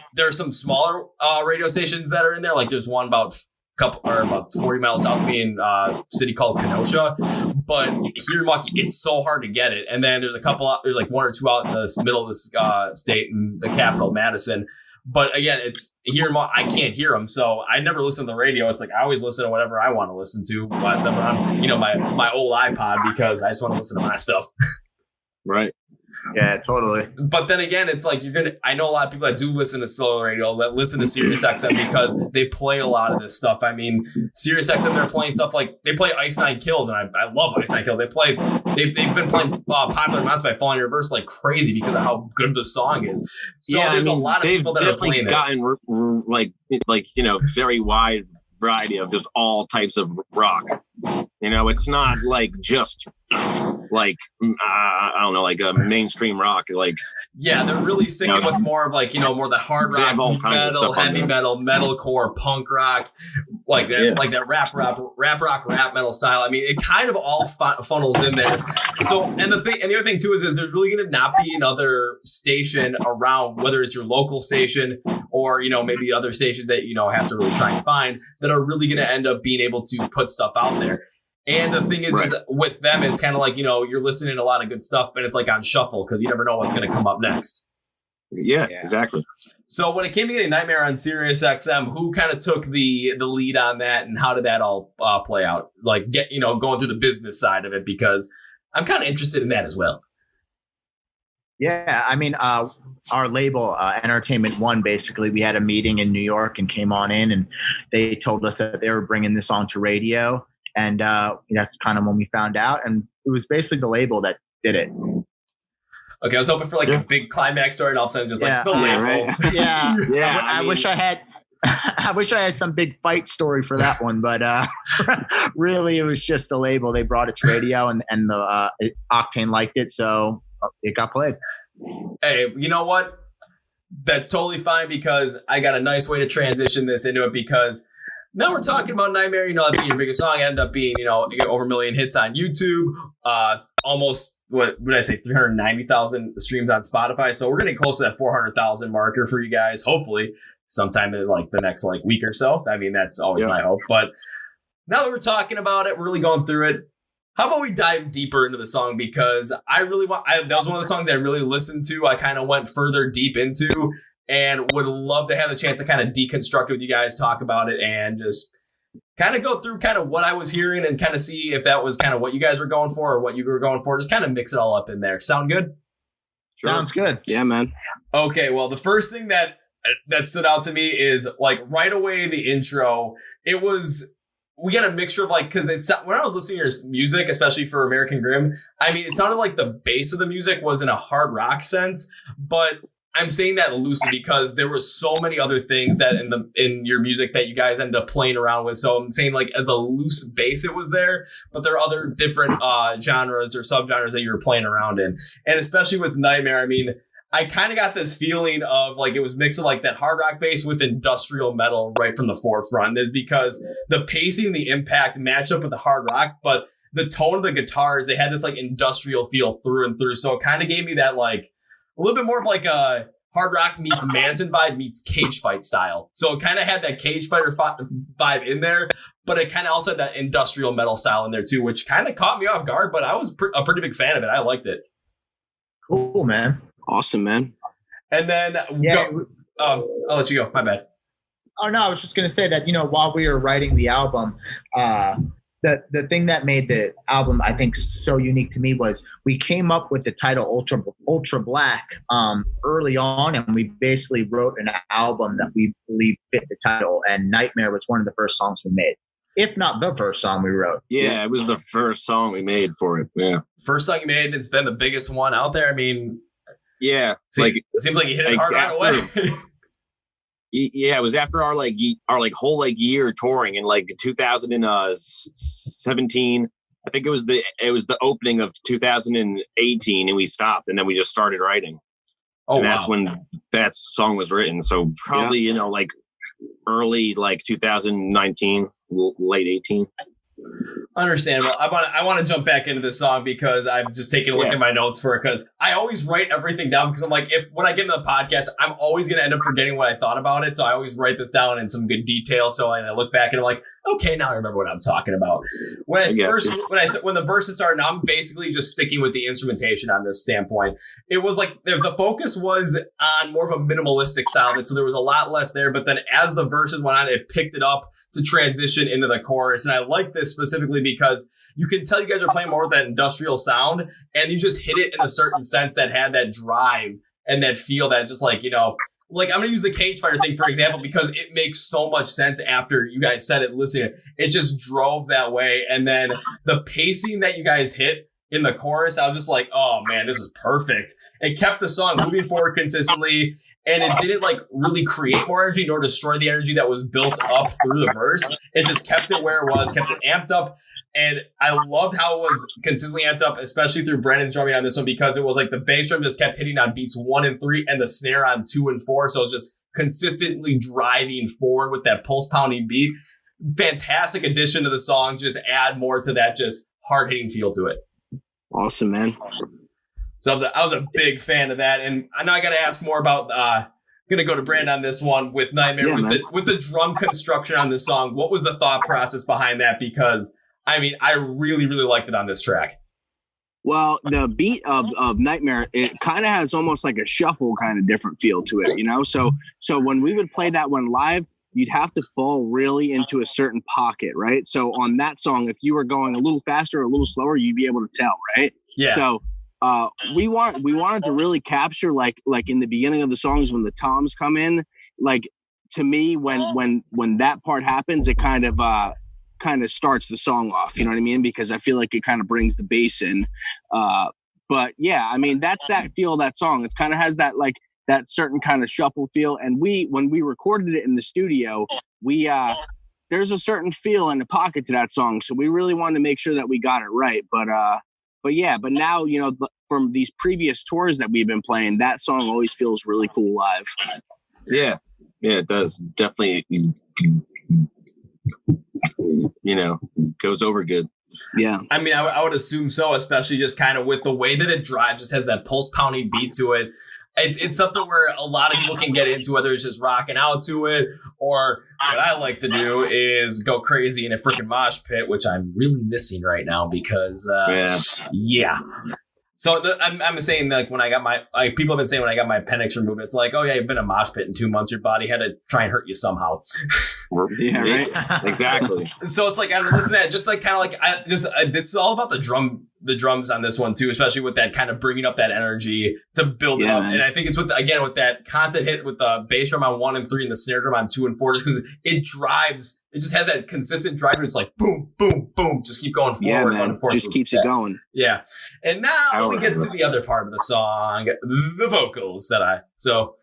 smaller radio stations that are in there. Like there's one about 40 miles south of me in a city called Kenosha, but here in Milwaukee, it's so hard to get it. And then there's like 1 or 2 out in the middle of this state in the capital, Madison. But again, it's here in Milwaukee, I can't hear them, so I never listen to the radio. It's like I always listen to whatever I want to listen to, whatever on my old iPod, because I just want to listen to my stuff. Right. Yeah, totally. But then again, it's like I know a lot of people that do listen to solo radio, that listen to Sirius XM because they play a lot of this stuff. I mean, Sirius XM, they're playing stuff like they play Ice Nine Kills, and I love Ice Nine Kills. They've been playing Popular Monster by Falling in Reverse like crazy because of how good the song is. So there's a lot of people that are playing it. They've gotten very wide variety of just all types of rock. It's not like just I don't know, like a mainstream rock. Like, yeah, they're really sticking with more of more of the hard rock, metal, heavy metal, metalcore, punk rock, like that rap metal style. I mean, it kind of all funnels in there. So, and the other thing too is there's really going to not be another station around, whether it's your local station or maybe other stations that have to really try and find, that are really going to end up being able to put stuff out there. And the thing is with them, it's kind of like, you're listening to a lot of good stuff, but it's like on shuffle because you never know what's going to come up next. Yeah, exactly. So when it came to getting Nightmare on Sirius XM, who kind of took the lead on that, and how did that all play out? Like, going through the business side of it, because I'm kind of interested in that as well. Yeah, I mean, our label, Entertainment One, basically, we had a meeting in New York and came on in, and they told us that they were bringing this on to radio. And that's kind of when we found out. And it was basically the label that did it. Okay, I was hoping for a big climax story, and all of a sudden just the label. Right. Yeah. I wish I had some big fight story for that one, but really it was just the label. They brought it to radio, and the Octane liked it, so it got played. Hey, you know what? That's totally fine, because I got a nice way to transition this into it, because now we're talking about Nightmare, that being your biggest song, ended up being, you get over 1 million hits on YouTube, almost, what did I say, 390,000 streams on Spotify. So we're getting close to that 400,000 marker for you guys, hopefully sometime in the next week or so. I mean, that's always my hope. But now that we're talking about it, we're really going through it. How about we dive deeper into the song, because I really want, that was one of the songs I really listened to. I kind of went further deep into and would love to have the chance to kind of deconstruct it with you guys, talk about it, and just kind of go through kind of what I was hearing and kind of see if that was kind of what you guys were going for or what you were going for. Just kind of mix it all up in there. Sound good? Sure. Sounds good. Yeah, man. Okay, well, the first thing that stood out to me is like right away the intro. It was, we got a mixture of like, because it's when I was listening to your music, especially for American Grim, I mean, it sounded like the bass of the music was in a hard rock sense, but I'm saying that loosely because there were so many other things that in your music that you guys ended up playing around with. So I'm saying like as a loose bass it was there, but there are other different genres or subgenres that you were playing around in. And especially with Nightmare, I mean, I kind of got this feeling of like it was mixed of like that hard rock bass with industrial metal right from the forefront, is because the pacing, the impact matched up with the hard rock, but the tone of the guitars, they had this like industrial feel through and through. So it kind of gave me that like a little bit more of like a hard rock meets Manson vibe meets Cage Fight style. So it kind of had that Cage Fighter vibe in there, but it kind of also had that industrial metal style in there too, which kind of caught me off guard, but I was a pretty big fan of it. I liked it. Cool, man. Awesome, man. And then I'll let you go. My bad. Oh no, I was just gonna say that, you know, while we were writing the album, the thing that made the album I think so unique to me was we came up with the title Ultra Black early on, and we basically wrote an album that we believe fit the title. And Nightmare was one of the first songs we made, if not the first song we wrote. Yeah, it was the first song we made for it. Yeah, first song you made. It's been the biggest one out there. I mean. Yeah, it seems like you hit it hard right away. Yeah, it was after our whole like year touring in like 2017. I think it was the opening of 2018, and we stopped, and then we just started writing. Oh, and that's when that song was written. So probably you know like early like 2019, late 18. Understandable. I want to jump back into this song because I've just taken a look at my notes for it, because I always write everything down, because I'm like, if when I get into the podcast, I'm always going to end up forgetting what I thought about it. So I always write this down in some good detail. So I look back and I'm like, okay, now I remember what I'm talking about. When the verses started, I'm basically just sticking with the instrumentation on this standpoint. It was like the focus was on more of a minimalistic style, so there was a lot less there. But then as the verses went on, it picked it up to transition into the chorus. And I like this specifically because you can tell you guys are playing more with that industrial sound, and you just hit it in a certain sense that had that drive and that feel that just like, you know, like I'm going to use the Cage Fighter thing, for example, because it makes so much sense after you guys said it. Listen, it just drove that way. And then the pacing that you guys hit in the chorus, I was just like, oh man, this is perfect. It kept the song moving forward consistently, and it didn't like really create more energy nor destroy the energy that was built up through the verse. It just kept it where it was, kept it amped up. And I loved how it was consistently amped up, especially through Brandon's drumming on this one, because it was like the bass drum just kept hitting on beats 1 and 3 and the snare on 2 and 4. So it was just consistently driving forward with that pulse pounding beat. Fantastic addition to the song. Just add more to that just hard hitting feel to it. Awesome, man. So I was a big fan of that. And I know I got to ask more about, going to go to Brandon on this one with Nightmare, with the drum construction on this song. What was the thought process behind that? Because I mean, I really, really liked it on this track. Well, the beat of Nightmare, it kind of has almost like a shuffle kind of different feel to it, you know? So when we would play that one live, you'd have to fall really into a certain pocket, right? So on that song, if you were going a little faster or a little slower, you'd be able to tell, right? Yeah. So we wanted to really capture like in the beginning of the songs when the toms come in, like to me, when that part happens, it kind of starts the song off, you know what I mean? Because I feel like it kind of brings the bass in. But yeah, I mean, that's that feel of that song. It kind of has that like that certain kind of shuffle feel. And when we recorded it in the studio, there's a certain feel in the pocket to that song. So we really wanted to make sure that we got it right. But now, you know, from these previous tours that we've been playing, that song always feels really cool live. Yeah, it does. Definitely. You know, goes over good. Yeah. I mean, I would assume so, especially just kind of with the way that it drives, just has that pulse pounding beat to it. it's something where a lot of people can get into, whether it's just rocking out to it, or what I like to do is go crazy in a freaking mosh pit, which I'm really missing right now because, yeah. So I'm saying, like, when I got my, like, people have been saying when I got my appendix removed, it's like, oh yeah, you've been in a mosh pit in 2 months. Your body had to try and hurt you somehow. Yeah, right. Exactly. So it's like, I'm listening to that, just like, kind of like, it's all about the drums on this one too, especially with that kind of bringing up that energy to build it up. And I think it's with that constant hit with the bass drum on 1 and 3 and the snare drum on 2 and 4, just because it drives. It just has that consistent drive. It's like boom, boom, boom. Just keep going forward. Man. But of course, just keeps it going. Yeah. And now we get to the other part of the song, the vocals so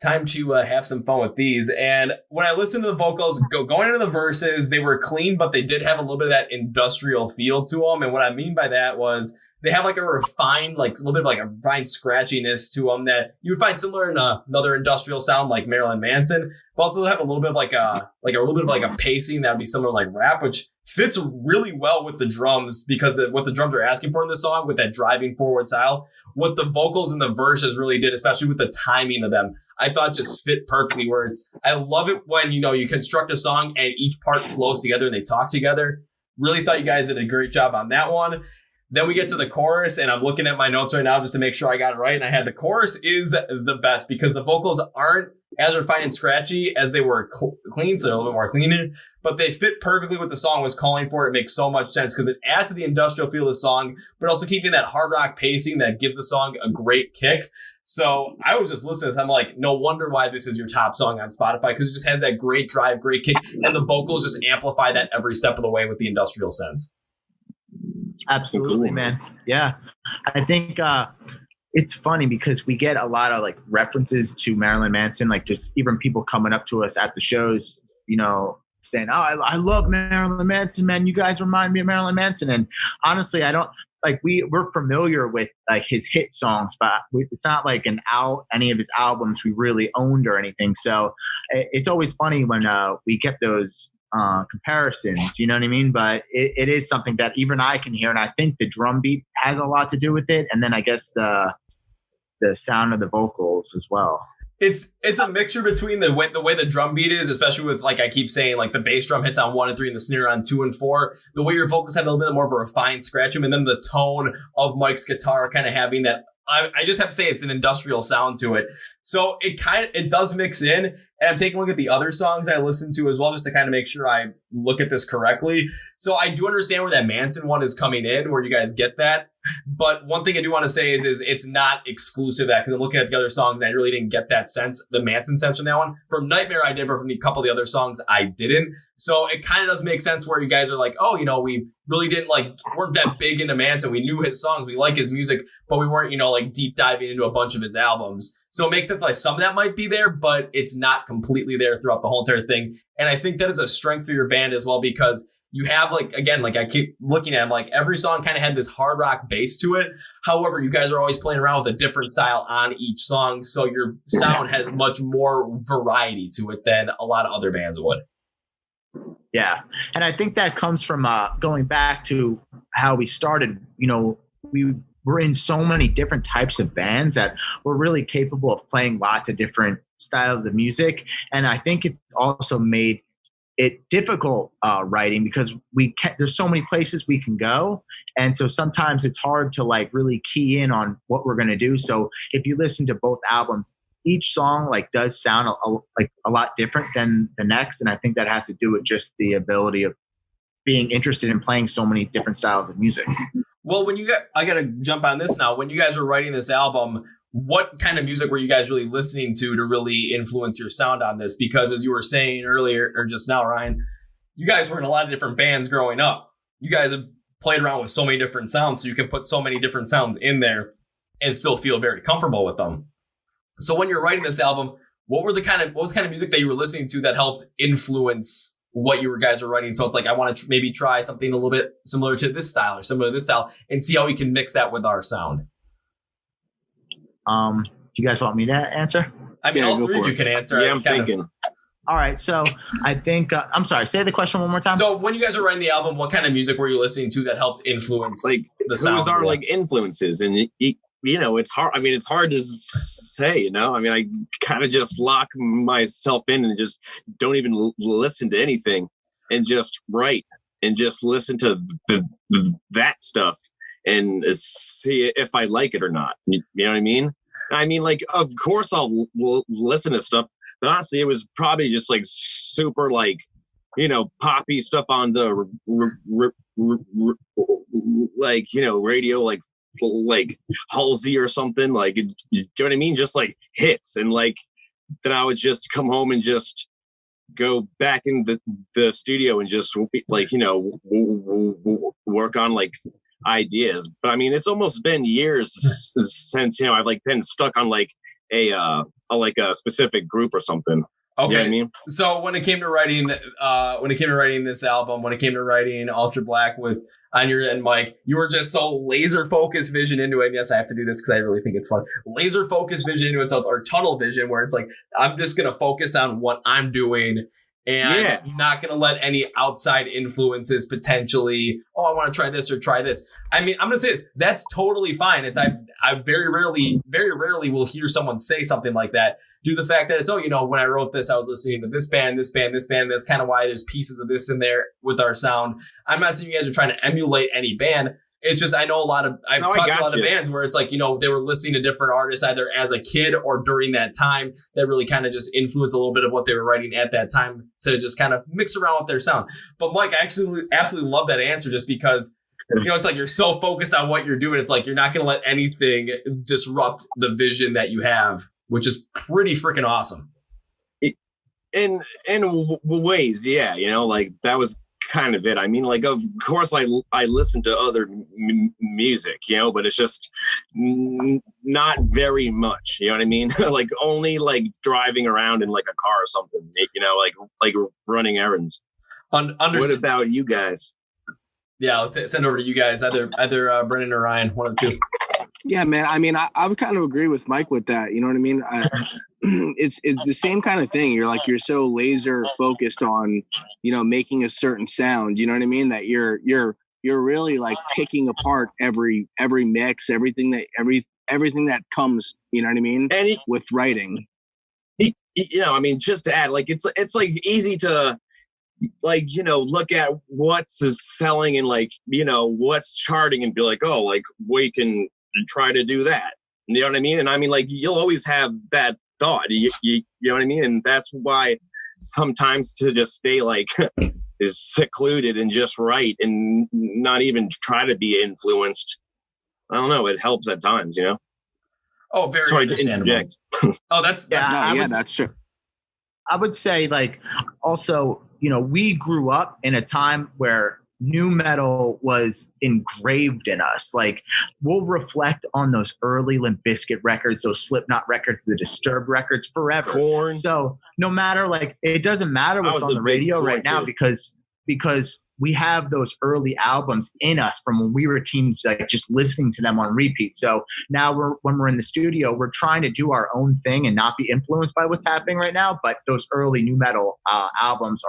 time to have some fun with these. And when I listen to the vocals, going into the verses, they were clean, but they did have a little bit of that industrial feel to them. And what I mean by that was they have like a refined, like a little bit of like a refined scratchiness to them that you would find similar in another industrial sound like Marilyn Manson, but also have a little bit of like a pacing that would be similar like rap, which fits really well with the drums because what the drums are asking for in the song with that driving forward style. What the vocals and the verses really did, especially with the timing of them, I thought just fit perfectly. Where I love it when you construct a song and each part flows together and they talk together. Really thought you guys did a great job on that one. Then we get to the chorus, and I'm looking at my notes right now just to make sure I got it right. And I had the chorus is the best because the vocals aren't as refined and scratchy as they were clean, so they're a little bit more cleaner, but they fit perfectly what the song was calling for. It makes so much sense because it adds to the industrial feel of the song, but also keeping that hard rock pacing that gives the song a great kick. So I was just listening to this. I'm like, no wonder why this is your top song on Spotify, because it just has that great drive, great kick, and the vocals just amplify that every step of the way with the industrial sense. Absolutely, man. Yeah. I think it's funny because we get a lot of like references to Marilyn Manson, like just even people coming up to us at the shows, saying, oh, I love Marilyn Manson, man. You guys remind me of Marilyn Manson. And honestly, I don't like, we're familiar with like his hit songs, but it's not like any of his albums we really owned or anything. So it's always funny when we get those comparisons, you know what I mean? But it is something that even I can hear, and I think the drum beat has a lot to do with it, and then I guess the sound of the vocals as well. It's a mixture between the way the drum beat is, especially with, like I keep saying, like the bass drum hits on 1 and 3 and the snare on 2 and 4. The way your vocals have a little bit more of a refined scratch, and then the tone of Mike's guitar kind of having that. I just have to say it's an industrial sound to it. So it does mix in. And I'm taking a look at the other songs I listened to as well, just to kind of make sure I look at this correctly. So I do understand where that Manson one is coming in, where you guys get that. But one thing I do want to say is it's not exclusive to that, because I'm looking at the other songs and I really didn't get that sense, the Manson sense from that one. From Nightmare I did, but from a couple of the other songs I didn't. So it kind of does make sense where you guys are like, oh, we really weren't that big into Manson. We knew his songs, we like his music, but we weren't, like deep diving into a bunch of his albums. So it makes sense why some of that might be there, but it's not completely there throughout the whole entire thing. And I think that is a strength for your band as well, because you have I keep looking at them, every song kind of had this hard rock bass to it. However, you guys are always playing around with a different style on each song. So your sound has much more variety to it than a lot of other bands would. Yeah. And I think that comes from going back to how we started. We're in so many different types of bands that we're really capable of playing lots of different styles of music. And I think it's also made it difficult writing, because there's so many places we can go. And so sometimes it's hard to really key in on what we're going to do. So if you listen to both albums, each song does sound a lot different than the next. And I think that has to do with just the ability of being interested in playing so many different styles of music. Well, I got to jump on this now. When you guys were writing this album, what kind of music were you guys really listening to really influence your sound on this? Because as you were saying earlier, or just now, Ryan, you guys were in a lot of different bands growing up. You guys have played around with so many different sounds, so you can put so many different sounds in there and still feel very comfortable with them. So when you're writing this album, what was the kind of music that you were listening to that helped influence what you guys are writing? So it's I want to maybe try something a little bit similar to this style or similar to this style and see how we can mix that with our sound. Do you guys want me to answer? I mean, all three of you can answer. Yeah, I'm thinking. All right. So I think, I'm sorry, say the question one more time. So when you guys were writing the album, what kind of music were you listening to that helped influence the sound? Who's our influences? And it's hard. I mean, it's hard to say, I mean, I kind of just lock myself in and just don't even listen to anything and just write and just listen to that stuff and see if I like it or not. You know what I mean? I mean, like, of course I'll listen to stuff, but honestly, it was probably just like super, like, poppy stuff on the like, radio, like Halsey or something, like, you know what I mean? Just like hits. And like, then I would just come home and just go back in the studio and just like, work on like ideas. But I mean, it's almost been years since, I've like been stuck on like a specific group or something. Okay. You know what I mean? So when it came to writing, this album, when it came to writing Ultra Black with on your end, Mike, you were just so laser focused vision into it. And yes, I have to do this because I really think it's fun. Laser focused vision into it. So it's our tunnel vision where it's like, I'm just going to focus on what I'm doing and not going to let any outside influences potentially, I want to try this or try this. I mean, I'm going to say this. That's totally fine. It's I very rarely will hear someone say something like that due to the fact that it's, when I wrote this, I was listening to this band. That's kind of why there's pieces of this in there with our sound. I'm not saying you guys are trying to emulate any band. It's just, I know I've talked to a lot of bands where it's like, they were listening to different artists either as a kid or during that time that really kind of just influenced a little bit of what they were writing at that time to just kind of mix around with their sound. But Mike, I actually absolutely love that answer just because, it's like you're so focused on what you're doing. It's like you're not going to let anything disrupt the vision that you have, which is pretty freaking awesome. In ways, yeah, like that was kind of it. I mean, like, of course I listen to other music, but it's just not very much, you know what I mean? Like only like driving around in like a car or something, like running errands. What about you guys? Yeah, let's send over to you guys, either Brendan or Ryan, one of the two. Yeah, man. I mean, I would kind of agree with Mike with that. You know what I mean? It's the same kind of thing. You're so laser focused on, making a certain sound. You know what I mean? That you're really like picking apart every mix, everything that comes. You know what I mean? With writing. I mean, just to add, like it's like easy to like, look at what's selling and like, what's charting and be like, oh, like we can try to do that. You know what I mean? And I mean, like, you'll always have that thought, you know what I mean? And that's why sometimes to just stay like is secluded and just write and not even try to be influenced. I don't know. It helps at times, Oh, very Sorry understandable. To interject. Oh, that's that's true. I would say, like, also, we grew up in a time where nu metal was engraved in us. Like, we'll reflect on those early Limp Bizkit records, those Slipknot records, the Disturbed records forever. Korn. So no matter, like, it doesn't matter what's on the radio right now because we have those early albums in us from when we were teens, like just listening to them on repeat. So now when we're in the studio, we're trying to do our own thing and not be influenced by what's happening right now. But those early nu metal albums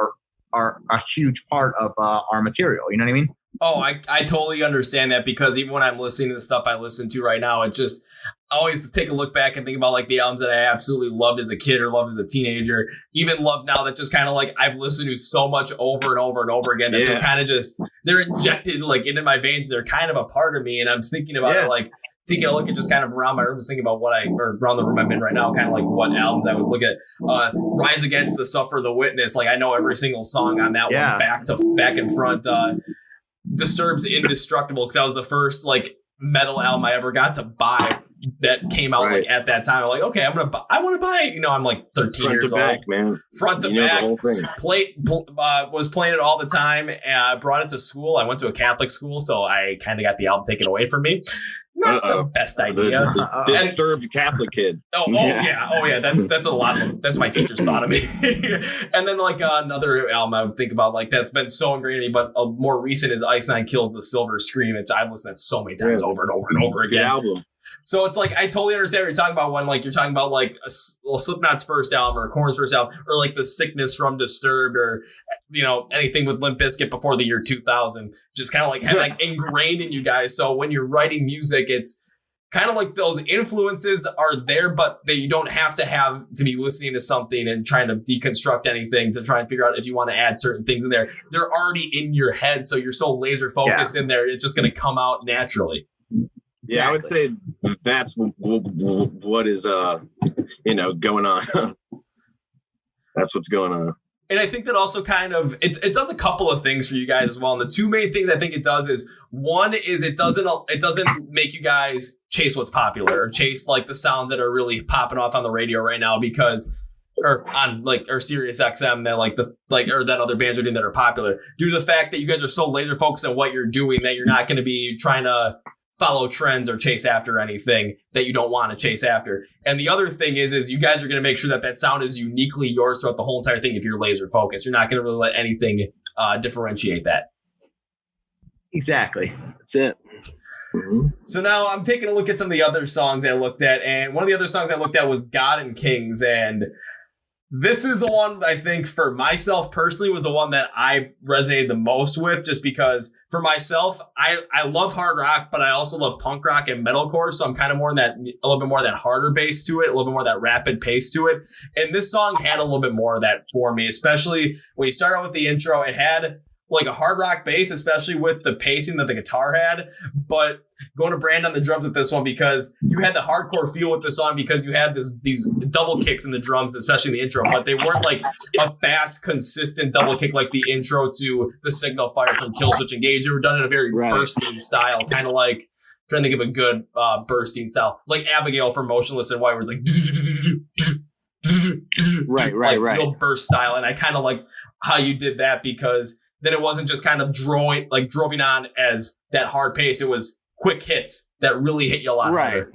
are a huge part of our material. You know what I mean? Oh, I totally understand that because even when I'm listening to the stuff I listen to right now, it's just I always take a look back and think about like the albums that I absolutely loved as a kid or loved as a teenager, even love now that just kind of like I've listened to so much over and over and over again that they're kind of just they're injected like into my veins. They're kind of a part of me, and I'm thinking about it like taking a look at just kind of around my room, just thinking about or around the room I'm in right now, kind of like what albums I would look at. Rise Against the Suffer, The Witness. Like I know every single song on that one back and front. Disturbed's Indestructible, because that was the first like metal album I ever got to buy that came out like at that time. I'm like, okay, I want to buy it. I'm like 13 years old. Man. Front to back. The whole thing. Was playing it all the time. And brought it to school. I went to a Catholic school, so I kind of got the album taken away from me. Not the best idea. The disturbed Catholic kid. Oh yeah. That's what a lot of them. That's my teachers thought of me. And then like another album I would think about like that's been so ingrained in me, but a more recent is Ice Nine Kills the Silver Scream, which I've listened to so many times over and over and over again. Good album. So it's like I totally understand what you're talking about when like you're talking about like a Slipknot's first album or Korn's first album or like the Sickness from Disturbed or anything with Limp Bizkit before the year 2000 just kind of like had like ingrained in you guys. So when you're writing music, it's kind of like those influences are there, but that you don't have to be listening to something and trying to deconstruct anything to try and figure out if you want to add certain things in there. They're already in your head, so you're so laser focused in there, it's just going to come out naturally. Yeah, I would say that's what is going on. That's what's going on. And I think that also kind of, it does a couple of things for you guys as well. And the two main things I think it does is, one is it doesn't make you guys chase what's popular or chase like the sounds that are really popping off on the radio right now or Sirius XM that or that other bands are doing that are popular, due to the fact that you guys are so laser focused on what you're doing that you're not going to be trying to follow trends or chase after anything that you don't want to chase after. And the other thing is you guys are going to make sure that sound is uniquely yours throughout the whole entire thing. If you're laser focused, you're not going to really let anything differentiate that. Exactly. That's it. Mm-hmm. So now I'm taking a look at some of the other songs I looked at, and one of the other songs I looked at was God and Kings, and this is the one I think for myself personally was the one that I resonated the most with, just because for myself, I love hard rock, but I also love punk rock and metalcore. So I'm kind of more in that, a little bit more of that harder bass to it, a little bit more of that rapid pace to it. And this song had a little bit more of that for me, especially when you start out with the intro. It had like a hard rock bass, especially with the pacing that the guitar had, but going to Brand on the drums with this one, because you had the hardcore feel with the song because you had these double kicks in the drums, especially in the intro, but they weren't like a fast, consistent double kick like the intro to The Signal Fire from Killswitch Engage. They were done in a very bursting style, kind of like, trying to think of a good bursting style, like Abigail from Motionless in White, where it's like right. real burst style. And I kind of like how you did that, because then it wasn't just kind of droving on as that hard pace. It was quick hits that really hit you a lot harder.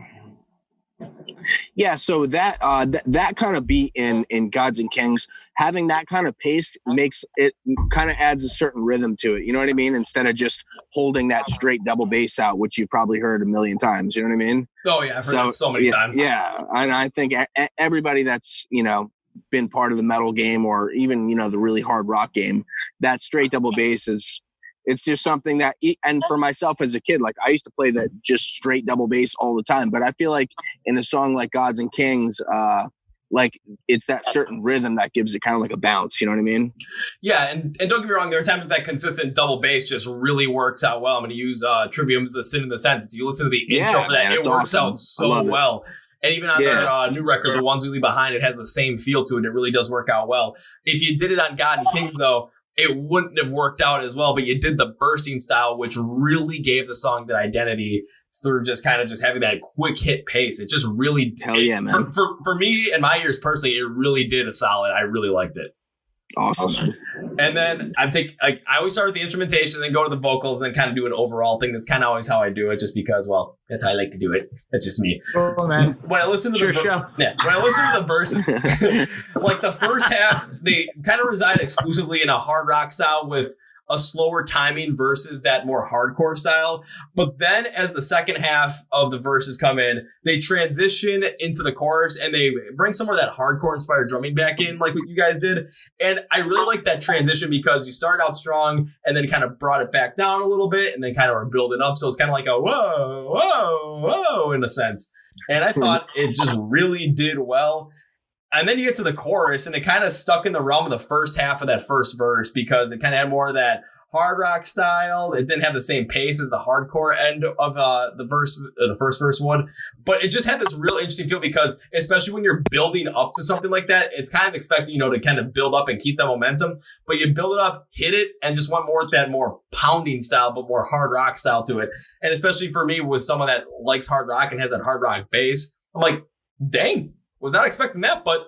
Yeah, so that kind of beat in Gods and Kings, having that kind of pace makes it kind of adds a certain rhythm to it. You know what I mean? Instead of just holding that straight double bass out, which you've probably heard a million times. You know what I mean? Oh yeah, I've heard it so many times. Yeah, and I think everybody that's been part of the metal game or even the really hard rock game, that straight double bass it's just something that, and for myself as a kid, like I used to play that just straight double bass all the time, but I feel like in a song like Gods and Kings, like it's that certain rhythm that gives it kind of like a bounce. You know what I mean? Yeah, and don't get me wrong, there are times that consistent double bass just really works out well. I'm going to use Trivium's The Sin in the Sentence. You listen to the intro for that, man, it works out so well. And even on their new record, The Ones We Leave Behind, it has the same feel to it. It really does work out well. If you did it on God and Kings, though, it wouldn't have worked out as well. But you did the bursting style, which really gave the song that identity through just kind of just having that quick hit pace. It just really, man. For me and my ears personally, it really did a solid. I really liked it. Awesome. And then I always start with the instrumentation, then go to the vocals, and then kind of do an overall thing. That's kind of always how I do it, just because, well, that's how I like to do it. That's just me. Oh, man. When I listen to when I listen to the verses, like the first half, they kind of reside exclusively in a hard rock style with a slower timing versus that more hardcore style. But then as the second half of the verses come in, they transition into the chorus and they bring some of that hardcore inspired drumming back in, like what you guys did. And I really like that transition, because you start out strong and then kind of brought it back down a little bit and then kind of are building up. So it's kind of like a whoa, whoa, whoa in a sense. And I thought it just really did well. And then you get to the chorus, and it kind of stuck in the realm of the first half of that first verse, because it kind of had more of that hard rock style. It didn't have the same pace as the hardcore end of the first verse would, but it just had this real interesting feel, because especially when you're building up to something like that, it's kind of expecting, to kind of build up and keep that momentum, but you build it up, hit it, and just want more of that more pounding style, but more hard rock style to it. And especially for me, with someone that likes hard rock and has that hard rock bass, I'm like, dang, was not expecting that, but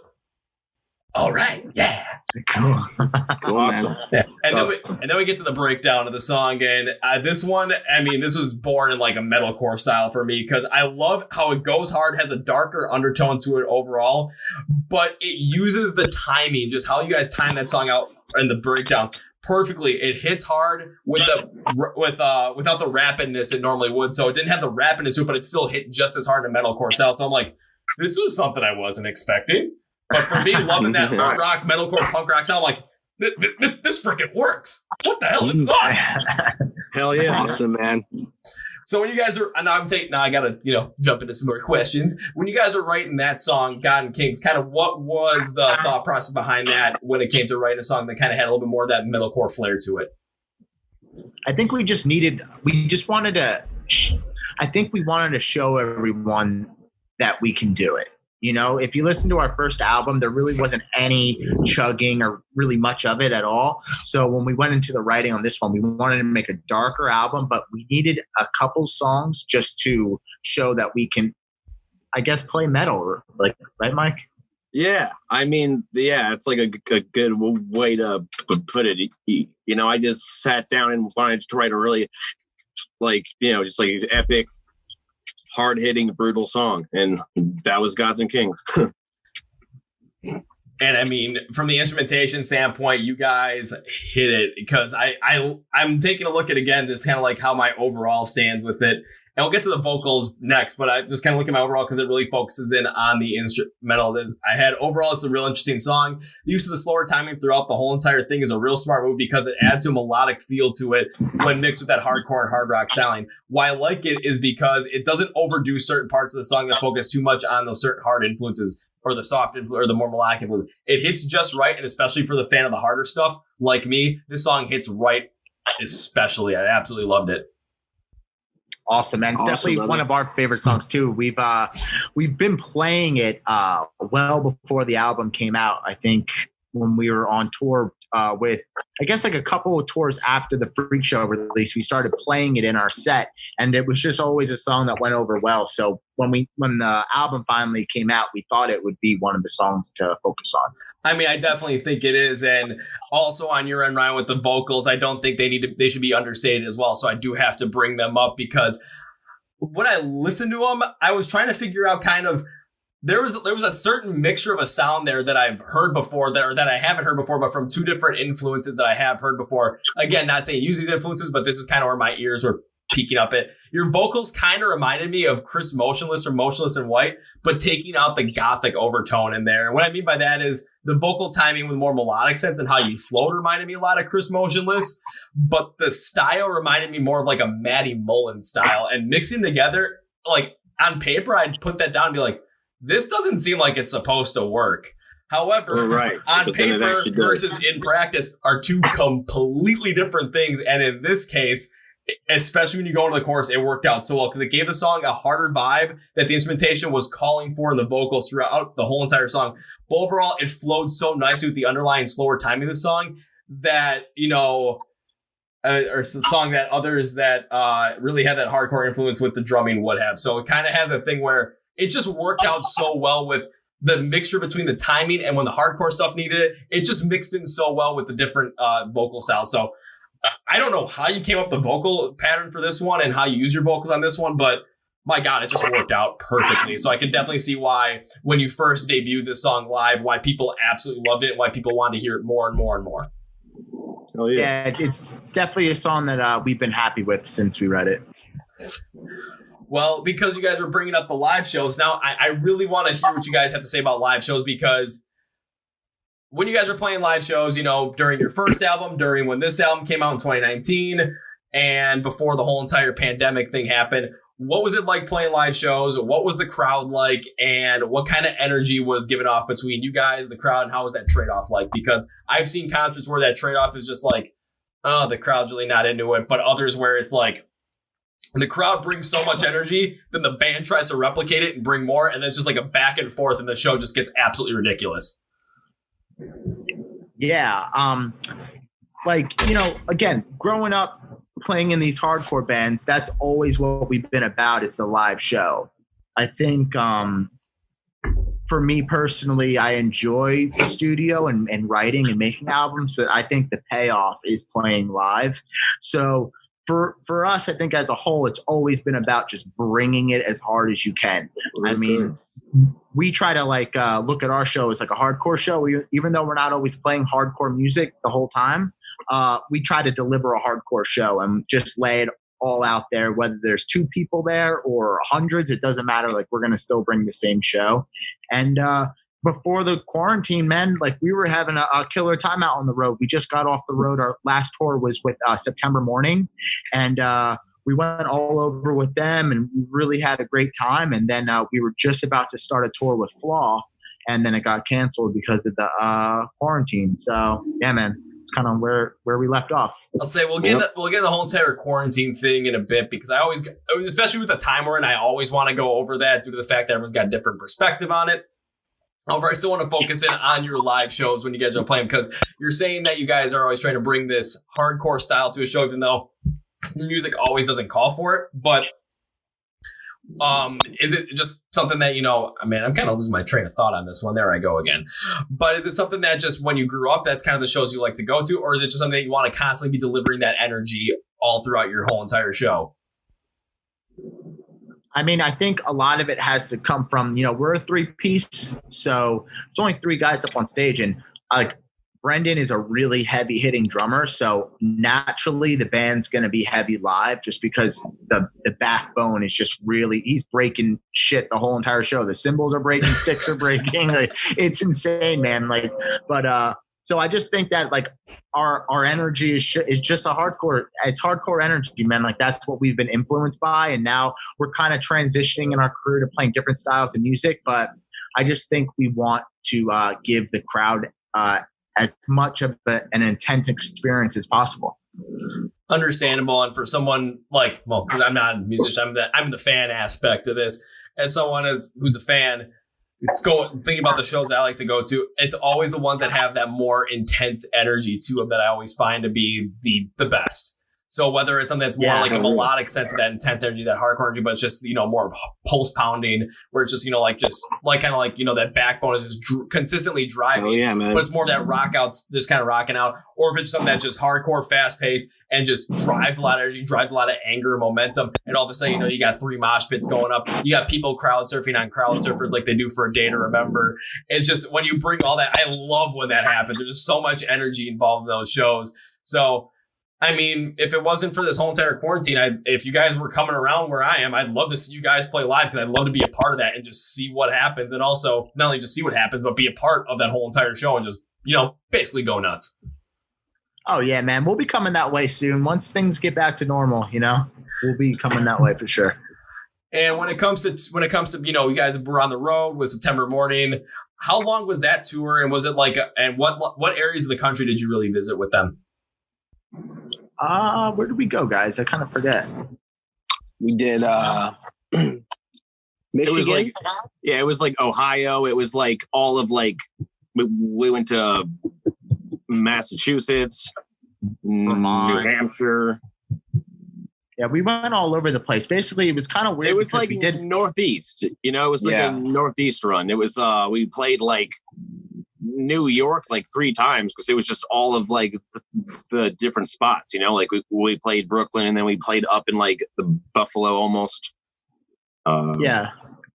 all right, yeah. Cool, Awesome. man. Yeah. And then we get to the breakdown of the song, and this one, I mean, this was born in like a metalcore style for me, because I love how it goes hard, has a darker undertone to it overall, but it uses the timing, just how you guys time that song out in the breakdown perfectly. It hits hard without the rapidness it normally would. So it didn't have the rapidness to it, but it still hit just as hard in a metalcore style. So I'm like, this was something I wasn't expecting. But for me, loving that hard rock, metalcore, punk rock sound, I'm like, this freaking works. What the hell? This is awesome. Hell yeah. Awesome, man. So when you guys are, now I gotta, jump into some more questions. When you guys are writing that song, God and Kings, kind of what was the thought process behind that when it came to writing a song that kind of had a little bit more of that metalcore flair to it? I think we wanted to show everyone that we can do it. If you listen to our first album, there really wasn't any chugging or really much of it at all. So when we went into the writing on this one, we wanted to make a darker album, but we needed a couple songs just to show that we can, I guess, play metal. Like, right, Mike? Yeah. I mean, it's like a good way to put it. I just sat down and wanted to write a really, just like epic, hard-hitting, brutal song, and that was Gods and Kings. And I mean, from the instrumentation standpoint, you guys hit it, because I'm taking a look at, again, just kind of like how my overall stands with it. And we'll get to the vocals next, but I just kind of look at my overall because it really focuses in on the instrumentals. And I had overall, it's a real interesting song. The use of the slower timing throughout the whole entire thing is a real smart move because it adds to a melodic feel to it when mixed with that hardcore and hard rock styling. Why I like it is because it doesn't overdo certain parts of the song that focus too much on those certain hard influences or the soft influence or the more melodic influence. It hits just right, and especially for the fan of the harder stuff like me, this song hits right especially. I absolutely loved it. Awesome, and it's definitely one of our favorite songs too. We've been playing it well before the album came out. I think when we were on tour with, I guess, like a couple of tours after the Freak Show release, we started playing it in our set, and it was just always a song that went over well. So when the album finally came out, we thought it would be one of the songs to focus on. I mean, I definitely think it is. And also on your end, Ryan, with the vocals, I don't think they should be understated as well. So I do have to bring them up because when I listened to them, I was trying to figure out kind of, there was a certain mixture of a sound there that I've heard before that I haven't heard before, but from two different influences that I have heard before. Again, not saying use these influences, but this is kind of where my ears were peeking up at. Your vocals kind of reminded me of Chris Motionless or Motionless in White, but taking out the gothic overtone in there. And what I mean by that is the vocal timing with more melodic sense and how you flowed reminded me a lot of Chris Motionless, but the style reminded me more of like a Matty Mullen style. And mixing together, like on paper, I'd put that down and be like, this doesn't seem like it's supposed to work. However, on paper versus in practice are two completely different things. And in this case, especially when you go into the chorus, it worked out so well because it gave the song a harder vibe that the instrumentation was calling for in the vocals throughout the whole entire song. But overall, it flowed so nicely with the underlying slower timing of the song that, or a song that others that really had that hardcore influence with the drumming would have. So it kind of has a thing where it just worked out so well with the mixture between the timing and when the hardcore stuff needed it. It just mixed in so well with the different vocal styles. So I don't know how you came up with the vocal pattern for this one and how you use your vocals on this one, but my God, it just worked out perfectly. So I can definitely see why when you first debuted this song live, why people absolutely loved it and why people wanted to hear it more and more and more. Oh, yeah. Yeah, it's definitely a song that we've been happy with since we read it. Well, because you guys were bringing up the live shows, now I really want to hear what you guys have to say about live shows, because when you guys were playing live shows, during your first album, during when this album came out in 2019, and before the whole entire pandemic thing happened, what was it like playing live shows? What was the crowd like? And what kind of energy was given off between you guys, the crowd, and how was that trade-off like? Because I've seen concerts where that trade-off is just like, oh, the crowd's really not into it, but others where it's like, the crowd brings so much energy, then the band tries to replicate it and bring more, and it's just like a back and forth, and the show just gets absolutely ridiculous. Yeah. Again, growing up playing in these hardcore bands, that's always what we've been about, is the live show. I think for me personally, I enjoy the studio and writing and making albums, but I think the payoff is playing live. So for us, I think as a whole, it's always been about just bringing it as hard as you can. I mean, we try to look at our show as like a hardcore show. Even though we're not always playing hardcore music the whole time, we try to deliver a hardcore show and just lay it all out there, whether there's 2 people there or hundreds, it doesn't matter. Like, we're going to still bring the same show. And before the quarantine, man, we were having a killer time out on the road. We just got off the road. Our last tour was with September Morning, and we went all over with them and we really had a great time. And then we were just about to start a tour with Flaw, and then it got canceled because of the quarantine. So yeah, man, it's kind of where we left off. I'll say we'll get the whole entire quarantine thing in a bit, because I always, especially with the time we're in, I always want to go over that due to the fact that everyone's got a different perspective on it. However, I still want to focus in on your live shows when you guys are playing, because you're saying that you guys are always trying to bring this hardcore style to a show, even though the music always doesn't call for it. But is it just something that, I'm kind of losing my train of thought on this one. There I go again. But is it something that just when you grew up, that's kind of the shows you like to go to? Or is it just something that you want to constantly be delivering that energy all throughout your whole entire show? I mean, I think a lot of it has to come from, we're a 3-piece. So it's only 3 guys up on stage. And like Brendan is a really heavy hitting drummer. So naturally the band's going to be heavy live, just because the backbone is just really, he's breaking shit the whole entire show. The cymbals are breaking, sticks are breaking. Like, it's insane, man. Like, but, so I just think that like our energy is just it's hardcore energy, man. Like that's what we've been influenced by. And now we're kind of transitioning in our career to playing different styles of music. But I just think we want to give the crowd as much of an intense experience as possible. Understandable. And for someone like, well, because I'm not a musician, I'm the fan aspect of this. As someone who's a fan, thinking about the shows that I like to go to, it's always the ones that have that more intense energy to them that I always find to be the best. So whether it's something that's more like a melodic sense of that intense energy, that hardcore energy, but it's just, more pulse pounding, where it's just, that backbone is just consistently driving. Oh, yeah, man. But it's more of that rock out, just kind of rocking out. Or if it's something that's just hardcore, fast paced, and just drives a lot of energy, drives a lot of anger and momentum. And all of a sudden, you got 3 mosh pits going up. You got people crowd surfing on crowd surfers like they do for A Day to Remember. It's just, when you bring all that, I love when that happens. There's just so much energy involved in those shows. So, I mean, if it wasn't for this whole entire quarantine, if you guys were coming around where I am, I'd love to see you guys play live, because I'd love to be a part of that and just see what happens. And also, not only just see what happens, but be a part of that whole entire show and just, basically go nuts. Oh, yeah, man. We'll be coming that way soon. Once things get back to normal, we'll be coming that way for sure. And when it comes to, you guys were on the road with September Morning, how long was that tour? And was it and what areas of the country did you really visit with them? Where did we go, guys? I kind of forget. We did Michigan. It was like Ohio. It was like all of we went to Massachusetts, Vermont, New Hampshire. Yeah, we went all over the place. Basically, it was kind of weird. It was like Northeast. It was like a Northeast run. It was we played like New York like 3 times, because it was just all of like the different spots. Like we played Brooklyn, and then we played up in like the Buffalo almost.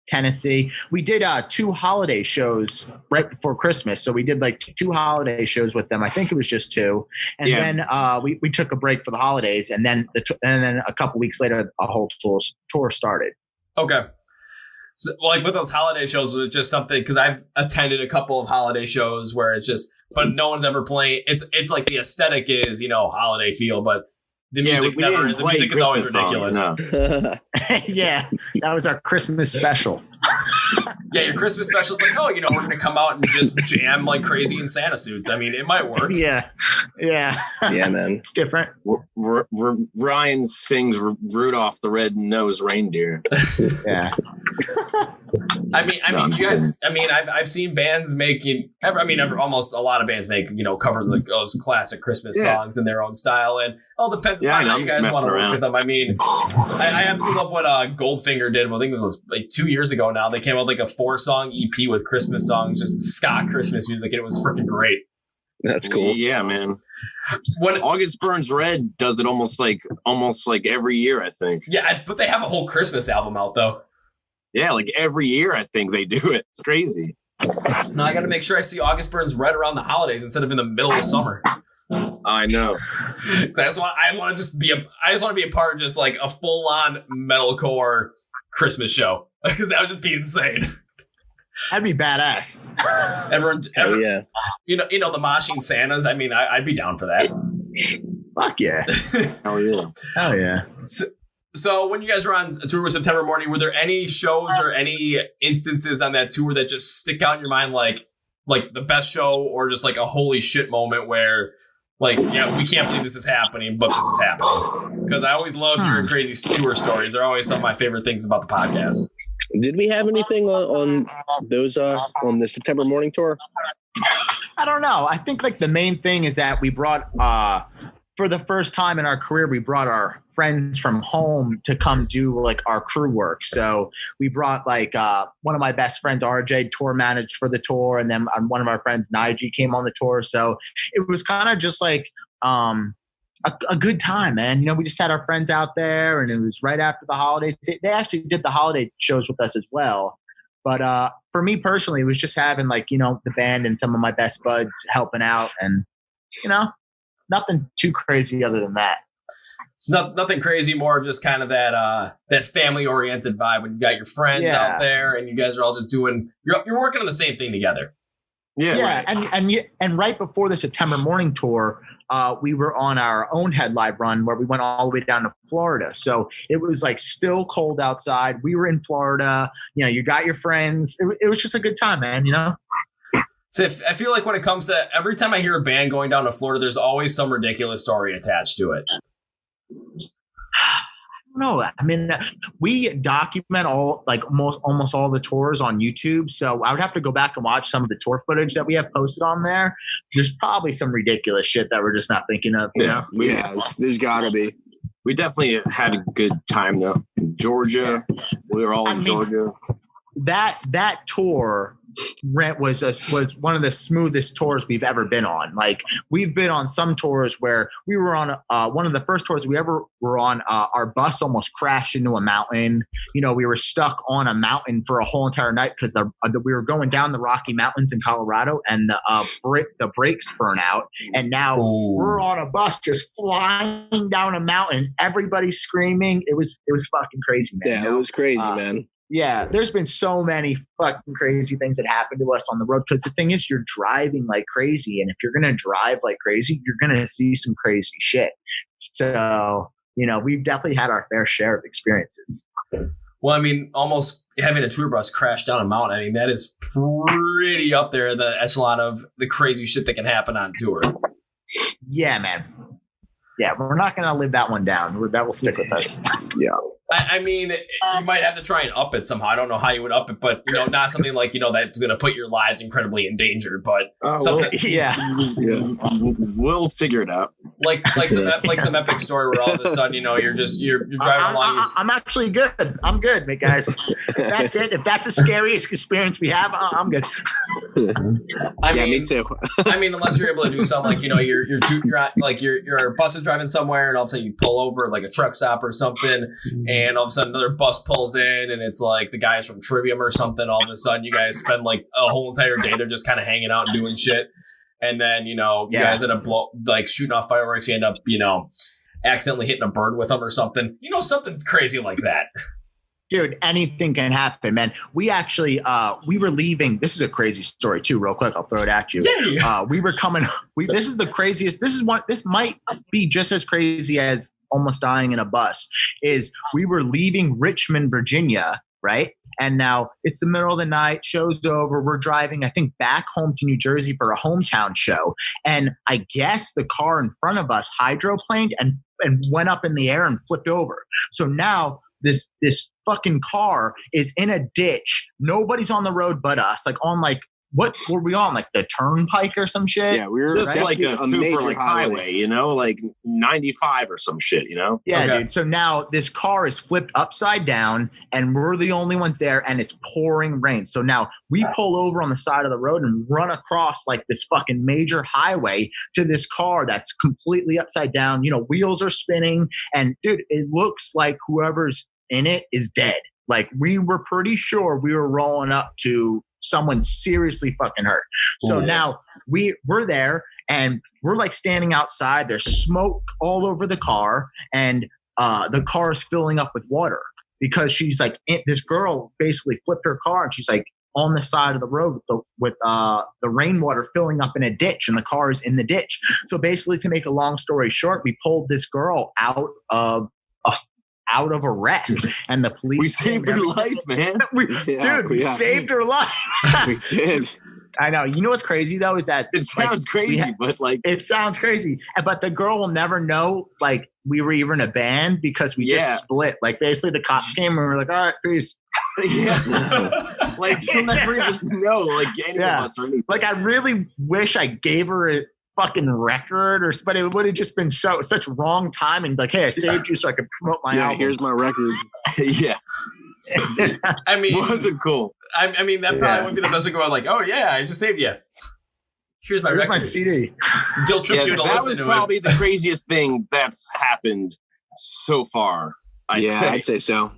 Tennessee. We did 2 holiday shows right before Christmas. So we did like 2 holiday shows with them. I think it was just 2. And then we took a break for the holidays, and then a couple weeks later, a whole tour started. Okay. So, like with those holiday shows, was it just something, because I've attended a couple of holiday shows where it's just, but no one's ever playing. It's like the aesthetic is, holiday feel, but the music never is. The music is always ridiculous. No. Yeah, that was our Christmas special. Yeah, your Christmas special is like, we're going to come out and just jam like crazy in Santa suits. I mean, it might work. Yeah, man. It's different. Ryan sings Rudolph the Red-Nosed Reindeer. Yeah. You guys. I've seen bands making. Almost a lot of bands make covers of those classic Christmas songs in their own style, and it all depends on how you guys want to work with them. I absolutely love what Goldfinger did. I think it was like 2 years ago now. They came out with like a 4-song EP with Christmas songs, just ska Christmas music, and it was freaking great. That's cool. Yeah, man. When August Burns Red does it almost like every year, I think. Yeah, but they have a whole Christmas album out though. Yeah, like every year I think they do it. It's crazy. Now I got to make sure I see August Burns Red around the holidays instead of in the middle of summer. I know. I just want to be a part of just like a full on metalcore Christmas show, because that would just be insane. That'd be badass. Everyone, the moshing Santas. I'd be down for that. Fuck yeah. Hell yeah. Hell yeah. So when you guys were on a tour with September Morning, were there any shows or any instances on that tour that just stick out in your mind, like the best show, or just like a holy shit moment where, like, yeah, we can't believe this is happening, but this is happening? Because I always love hearing crazy tour stories. They're always some of my favorite things about the podcast. Did we have anything on those on the September Morning tour? I don't know. I think like the main thing is that we brought for the first time in our career, we brought our friends from home to come do like our crew work. So we brought like one of my best friends, RJ, tour managed for the tour, and then one of our friends, Nige, came on the tour. So it was kind of just like a good time, man. You know, we just had our friends out there, and it was right after the holidays. They actually did the holiday shows with us as well. But for me personally, it was just having like, you know, the band and some of my best buds helping out, and, you know, nothing too crazy other than that. It's nothing crazy, more of just kind of that family-oriented vibe when you've got your friends out there and you guys are all just doing, you're working on the same thing together. Yeah. Right. And right before the September Morning tour, we were on our own headlive run where we went all the way down to Florida. So it was like still cold outside. We were in Florida. You know, you got your friends. It was just a good time, man, you know? So I feel like when it comes to every time I hear a band going down to Florida, there's always some ridiculous story attached to it. No, I mean, we document almost all the tours on YouTube. So I would have to go back and watch some of the tour footage that we have posted on there. There's probably some ridiculous shit that we're just not thinking of. Yeah, there's gotta be. We definitely had a good time though. In Georgia, we were all in Georgia. That tour was one of the smoothest tours we've ever been on. Like, we've been on some tours where we were on one of the first tours we ever were on. Our bus almost crashed into a mountain. You know, we were stuck on a mountain for a whole entire night because we were going down the Rocky Mountains in Colorado, and the brakes burn out. And now we're on a bus just flying down a mountain. Everybody's screaming. It was fucking crazy, man. Yeah, it was crazy, man. Yeah, there's been so many fucking crazy things that happened to us on the road, because the thing is, you're driving like crazy, and if you're going to drive like crazy, you're going to see some crazy shit. So, you know, we've definitely had our fair share of experiences. Well, I mean, almost having a tour bus crash down a mountain, I mean, that is pretty up there in the echelon of the crazy shit that can happen on tour. Yeah, man. Yeah, we're not going to live that one down. That will stick with us. Yeah. I mean, you might have to try and up it somehow. I don't know how you would up it, but, you know, not something like, you know, that's going to put your lives incredibly in danger, but something. We'll figure it out. Like some epic story where all of a sudden, you know, you're driving along. I'm actually good. I'm good, guys. That's it. If that's the scariest experience we have, I'm good. I mean, me too. I mean, unless you're able to do something like, you know, your bus is driving somewhere, and all of a sudden you pull over at like a truck stop or something, and all of a sudden another bus pulls in, and it's like the guys from Trivium or something. All of a sudden you guys spend like a whole entire day they're just kind of hanging out and doing shit. And then, you know, you guys end up shooting off fireworks. You end up, you know, accidentally hitting a bird with them or something. You know, something crazy like that. Dude, anything can happen, man. We actually, we were leaving. This is a crazy story too, real quick. I'll throw it at you. Yeah. We were coming. This is the craziest. This might be just as crazy as almost dying in a bus. Is we were leaving Richmond, Virginia, right? And now it's the middle of the night, show's over. We're driving, I think, back home to New Jersey for a hometown show. And I guess the car in front of us hydroplaned and went up in the air and flipped over. So now this fucking car is in a ditch. Nobody's on the road but us. Like on what were we on? Like the turnpike or some shit? Yeah, we were just like a super like highway, you know, like 95 or some shit, you know? Yeah, okay. Dude. So now this car is flipped upside down, and we're the only ones there, and it's pouring rain. So now we pull over on the side of the road and run across like this fucking major highway to this car that's completely upside down. You know, wheels are spinning, and dude, it looks like whoever's in it is dead. Like, we were pretty sure we were rolling up to someone seriously fucking hurt. So now we're there, and we're like standing outside. There's smoke all over the car, and the car is filling up with water because she's like, this girl basically flipped her car, and she's like on the side of the road with the rainwater filling up in a ditch, and the car is in the ditch. So basically, to make a long story short, we pulled this girl out of out of a wreck, and the police. We saved her life, man. We saved her life. We did. I know. You know what's crazy though is that It sounds crazy, but like it sounds crazy. But the girl will never know like we were even a band because we just split. Like basically the cops came and we were like, all right, peace. Yeah. Like you'll never even know like any of us or anything. Like I really wish I gave her a fucking record but it would have just been such wrong timing. Like, hey, I saved you so I could promote my album. Here's my record. Yeah. I mean, wasn't cool. I mean, that probably would be the best way to go. Like, oh yeah, I just saved you. Here's my record. My CD. Guilt trip you to listen to it. That was probably the craziest thing that's happened so far. I'd say so.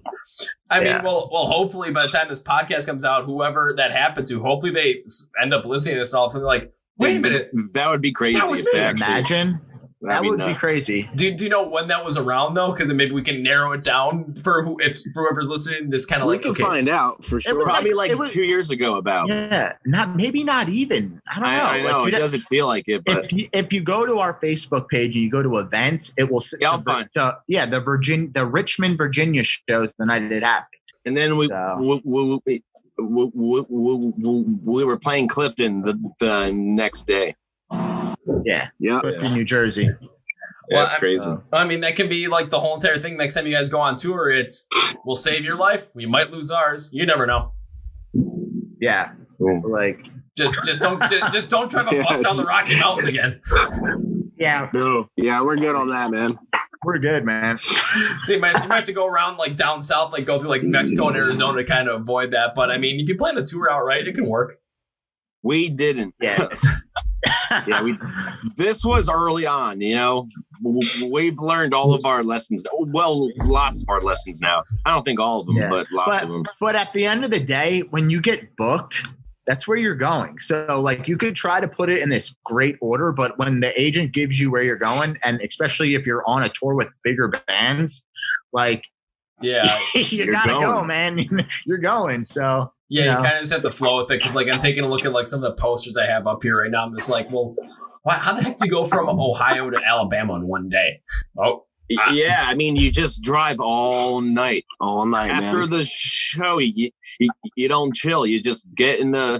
I mean, well, hopefully by the time this podcast comes out, whoever that happened to, hopefully they end up listening to this and all of a sudden they're like, wait a minute. That would be crazy. That was me. Imagine. That would be crazy. Do you know when that was around though? Because then maybe we can narrow it down for whoever's listening. This kind of we can find out for sure. Probably like 2 years ago. About not even. I don't know. I know it doesn't feel like it, but if you go to our Facebook page and you go to events, it will. I'll find. The Richmond, Virginia shows the night it happened. And then we were playing Clifton the next day. Yeah. Clifton, New Jersey. Yeah, that's crazy. I mean, that can be like the whole entire thing. Next time you guys go on tour, it's we'll save your life. We might lose ours. You never know. Yeah. Like just don't drive a bus down the Rocky Mountains again. Yeah. No. Yeah, we're good on that, man. We're good, man. So you might have to go around like down south, like go through like Mexico and Arizona to kind of avoid that. But I mean, if you plan the tour outright, it can work. We didn't. Yeah. This was early on, you know. We've learned all of our lessons. Well, lots of our lessons now. I don't think all of them, but lots of them. But at the end of the day, when you get booked, that's where you're going. So like you could try to put it in this great order, but when the agent gives you where you're going, and especially if you're on a tour with bigger bands, like you gotta go, man. You're going. So yeah, you kind of just have to flow with it because, like, I'm taking a look at like some of the posters I have up here right now. I'm just like, well, how the heck do you go from Ohio to Alabama in one day? Yeah, I mean, you just drive all night. After man. the show, you don't chill. You just get in the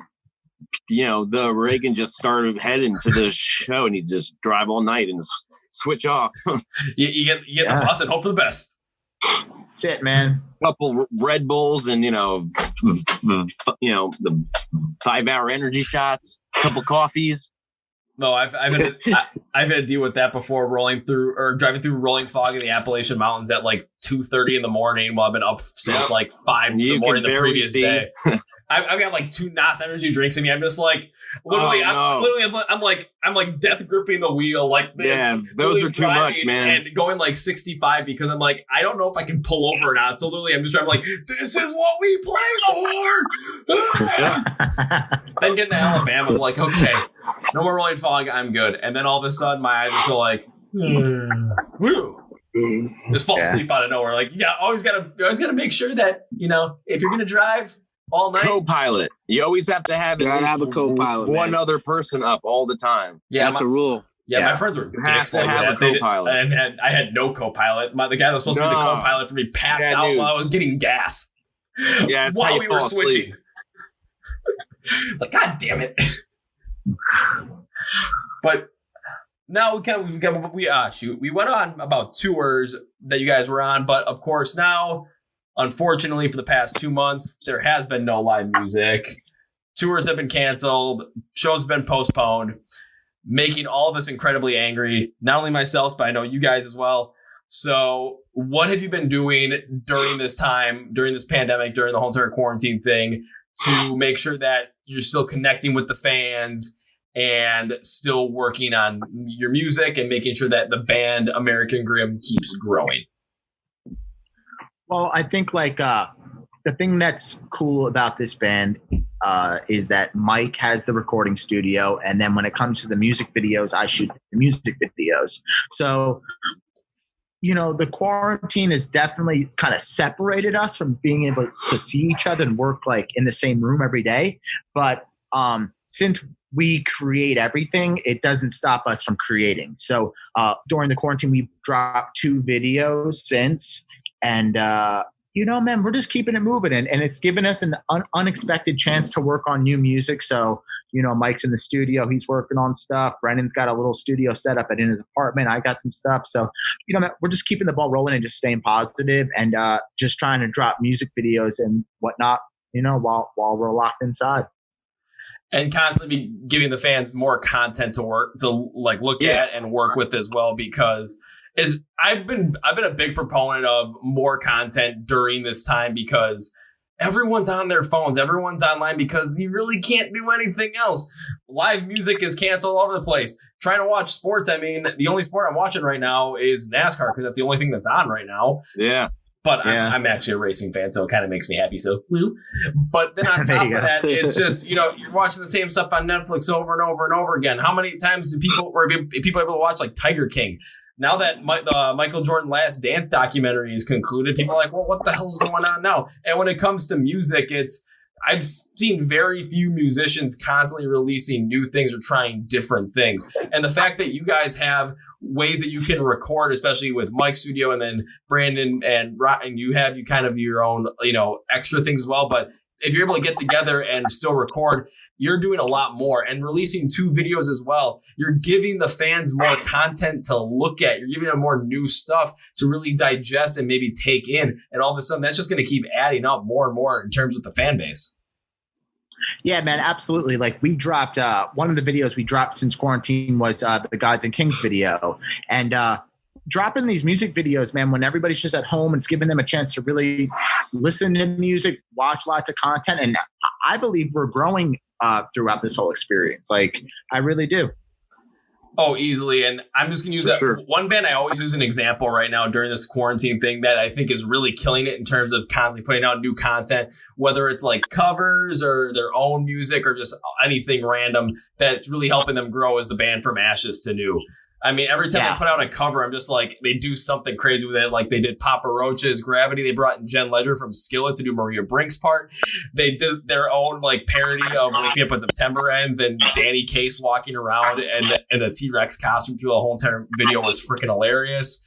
rig and just start heading to the show, and you just drive all night and switch off. you get the bus and hope for the best. That's it, man. Couple Red Bulls and the 5-hour energy shots, couple coffees. No, I've had to deal with that before, driving through rolling fog in the Appalachian Mountains at like 2:30 in the morning while I've been up since like 5 in the morning the previous day. I've got like 2 NOS energy drinks in me. I'm just like I'm like death gripping the wheel like this. Yeah, those are too much, man. And going like 65 because I'm like, I don't know if I can pull over or not. So literally I'm just driving like, this is what we play for. Then getting to Alabama, I'm like, okay, no more rolling fog, I'm good. And then all of a sudden my eyes just go like, woo. Just fall asleep out of nowhere. Like, always gotta make sure that, if you're gonna drive all night. Co-pilot. You always have to have a co-pilot. One other person up all the time. Yeah, that's a rule. Yeah, my friends were dicks like that. Co-pilot. And I had no co-pilot. The guy that was supposed to be the co-pilot for me passed out while I was getting gas. Yeah, that's while how we were switching. It's like, God damn it. But now we went on about tours that you guys were on, but of course now, unfortunately for the past 2 months, there has been no live music. Tours have been canceled, shows have been postponed, making all of us incredibly angry. Not only myself, but I know you guys as well. So what have you been doing during this time, during this pandemic, during the whole entire quarantine thing to make sure that you're still connecting with the fans and still working on your music and making sure that the band American Grim keeps growing? Well, I think the thing that's cool about this band is that Mike has the recording studio, and then when it comes to the music videos, I shoot the music videos. So, the quarantine has definitely kind of separated us from being able to see each other and work like in the same room every day. But since we create everything, it doesn't stop us from creating. So during the quarantine, we've dropped 2 videos since, And, man, we're just keeping it moving. And it's given us an unexpected chance to work on new music. So, Mike's in the studio. He's working on stuff. Brendan's got a little studio set up in his apartment. I got some stuff. So, we're just keeping the ball rolling and just staying positive and just trying to drop music videos and whatnot, while we're locked inside. And constantly giving the fans more content to look at and work with as well, because I've been a big proponent of more content during this time, because everyone's on their phones, everyone's online, because you really can't do anything else. Live music is canceled all over the place. Trying to watch sports, I mean, the only sport I'm watching right now is NASCAR, because that's the only thing that's on right now. Yeah. But I'm actually a racing fan, so it kind of makes me happy. So, woo. But then on top of that, it's just, you're watching the same stuff on Netflix over and over and over again. How many times do people able to watch like Tiger King? Now that the Michael Jordan Last Dance documentary is concluded, people are like, well, what the hell's going on now? And when it comes to music, I've seen very few musicians constantly releasing new things or trying different things. And the fact that you guys have ways that you can record, especially with Mike's studio, and then Brandon and you have kind of your own, extra things as well. But if you're able to get together and still record, you're doing a lot more, and releasing 2 videos as well. You're giving the fans more content to look at. You're giving them more new stuff to really digest and maybe take in. And all of a sudden, that's just going to keep adding up more and more in terms of the fan base. Yeah, man, absolutely. Like, we dropped one of the videos we dropped since quarantine was the Gods and Kings video. And dropping these music videos, man, when everybody's just at home, it's giving them a chance to really listen to music, watch lots of content. And I believe we're growing throughout this whole experience. Like, I really do. Oh, easily. And I'm just going to use one band I always use an example right now during this quarantine thing that I think is really killing it in terms of constantly putting out new content, whether it's like covers or their own music or just anything random that's really helping them grow, is the band From Ashes to New. I mean, every time I put out a cover, I'm just like, they do something crazy with it. Like, they did Papa Roach's Gravity. They brought in Jen Ledger from Skillet to do Maria Brink's part. They did their own like parody of Waking Up When September Ends, and Danny Case walking around in a T-Rex costume through the whole entire video was freaking hilarious.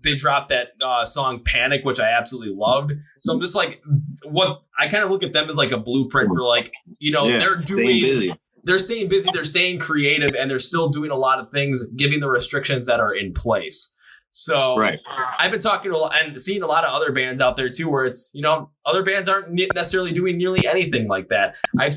They dropped that song Panic, which I absolutely loved. So I'm just like, what I kind of look at them as like a blueprint for, like, they're doing busy. They're staying busy, they're staying creative, and they're still doing a lot of things, given the restrictions that are in place. So I've been talking to and seeing a lot of other bands out there too, where it's, other bands aren't necessarily doing nearly anything like that. I've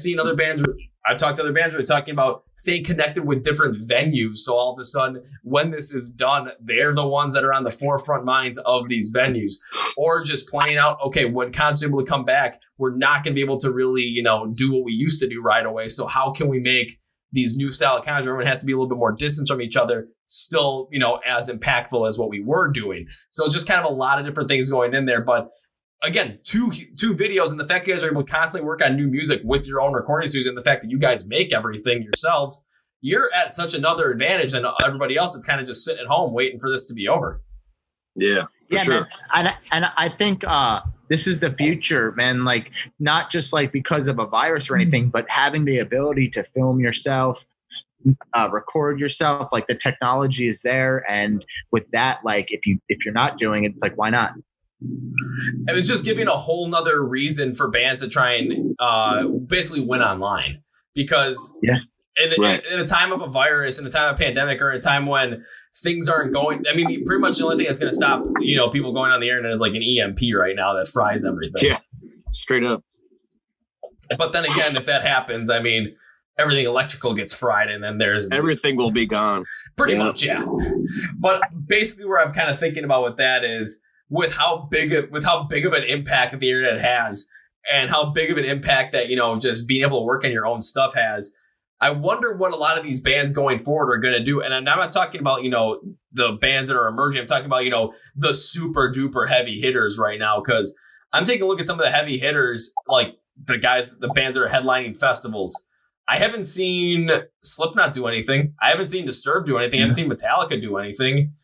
talked to other bands who are talking about staying connected with different venues. So all of a sudden, when this is done, they're the ones that are on the forefront minds of these venues, or just pointing out, okay, when concerts are able to come back, we're not going to be able to really, do what we used to do right away. So how can we make these new style of concerts, everyone has to be a little bit more distance from each other, still, as impactful as what we were doing? So it's just kind of a lot of different things going in there. But again, two videos, and the fact you guys are able to constantly work on new music with your own recording studios, and the fact that you guys make everything yourselves, you're at such another advantage than everybody else that's kind of just sitting at home waiting for this to be over. Yeah, for sure. Man. And I think this is the future, man. Like, not just like because of a virus or anything, but having the ability to film yourself, record yourself. Like, the technology is there, and with that, like, if you're not doing it, it's like, why not? It was just giving a whole nother reason for bands to try and basically win online, because in a time of a virus, in a time of a pandemic, or in a time when things aren't going, I mean, pretty much the only thing that's going to stop, people going on the internet is like an EMP right now that fries everything. Yeah, straight up. But then again, if that happens, I mean, everything electrical gets fried, and then everything will be gone. Pretty much, yeah. But basically, where I'm kind of thinking about with that is, with how big of an impact that the internet has, and how big of an impact that, just being able to work on your own stuff has, I wonder what a lot of these bands going forward are going to do. And I'm not talking about, the bands that are emerging. I'm talking about, the super duper heavy hitters right now, because I'm taking a look at some of the heavy hitters, like the bands that are headlining festivals. I haven't seen Slipknot do anything. I haven't seen Disturbed do anything. I haven't seen Metallica do anything.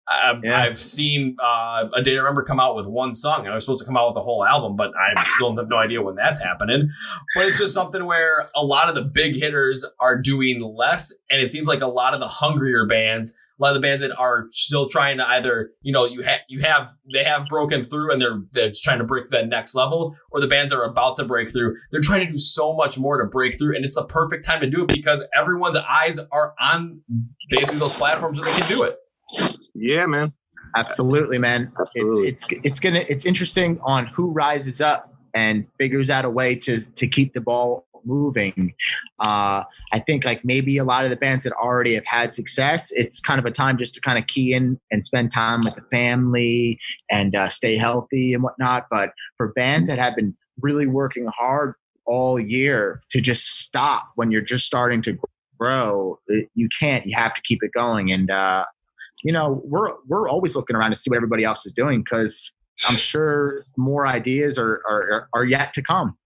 I've seen A Day to Remember come out with one song. I was supposed to come out with the whole album, but I still have no idea when that's happening. But it's just something where a lot of the big hitters are doing less, and it seems like a lot of the hungrier bands lot of the bands that are still trying to either, they have broken through and they're just trying to break that next level, or the bands that are about to break through, they're trying to do so much more to break through. And it's the perfect time to do it because everyone's eyes are on basically those platforms where they can do it. Yeah, man. Absolutely, man. Absolutely. It's interesting on who rises up and figures out a way to keep the ball moving. I think like maybe a lot of the bands that already have had success, it's kind of a time just to kind of key in and spend time with the family and stay healthy and whatnot. But for bands that have been really working hard all year to just stop when you're just starting to grow, you can't. You have to keep it going. And we're always looking around to see what everybody else is doing because I'm sure more ideas are yet to come.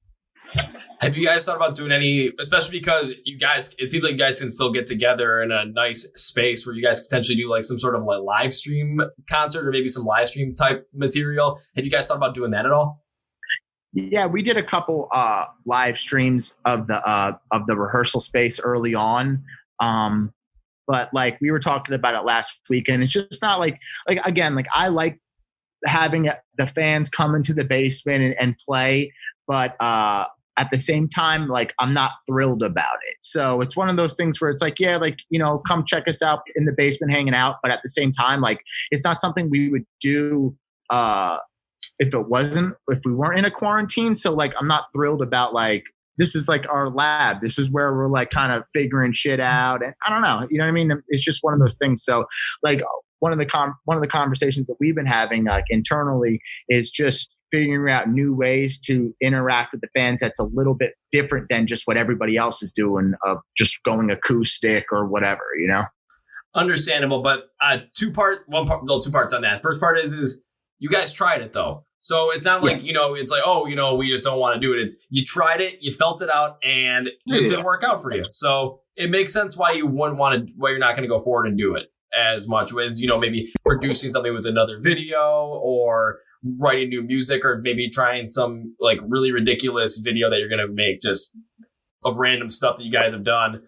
Have you guys thought about doing any, especially because it seems like you guys can still get together in a nice space where you guys potentially do like some sort of like live stream concert or maybe some live stream type material. Have you guys thought about doing that at all? Yeah, we did a couple live streams of the rehearsal space early on. But like we were talking about it last week, and it's just not like again, like I like having the fans come into the basement and play, but at the same time, like I'm not thrilled about it. So it's one of those things where it's like, yeah, like, come check us out in the basement hanging out. But at the same time, like it's not something we would do if we weren't in a quarantine. So like I'm not thrilled about like, this is like our lab. This is where we're like kind of figuring shit out. And I don't know, you know what I mean? It's just one of those things. So like one of the conversations that we've been having like internally is just figuring out new ways to interact with the fans that's a little bit different than just what everybody else is doing of just going acoustic or whatever, Understandable, but two parts on that. First part is you guys tried it though. So it's not like, it's like, we just don't want to do it. It's you tried it, you felt it out, and it just didn't work out for you. So it makes sense why you wouldn't want to, why you're not going to go forward and do it as much as, maybe producing something with another video or writing new music or maybe trying some like really ridiculous video that you're going to make just of random stuff that you guys have done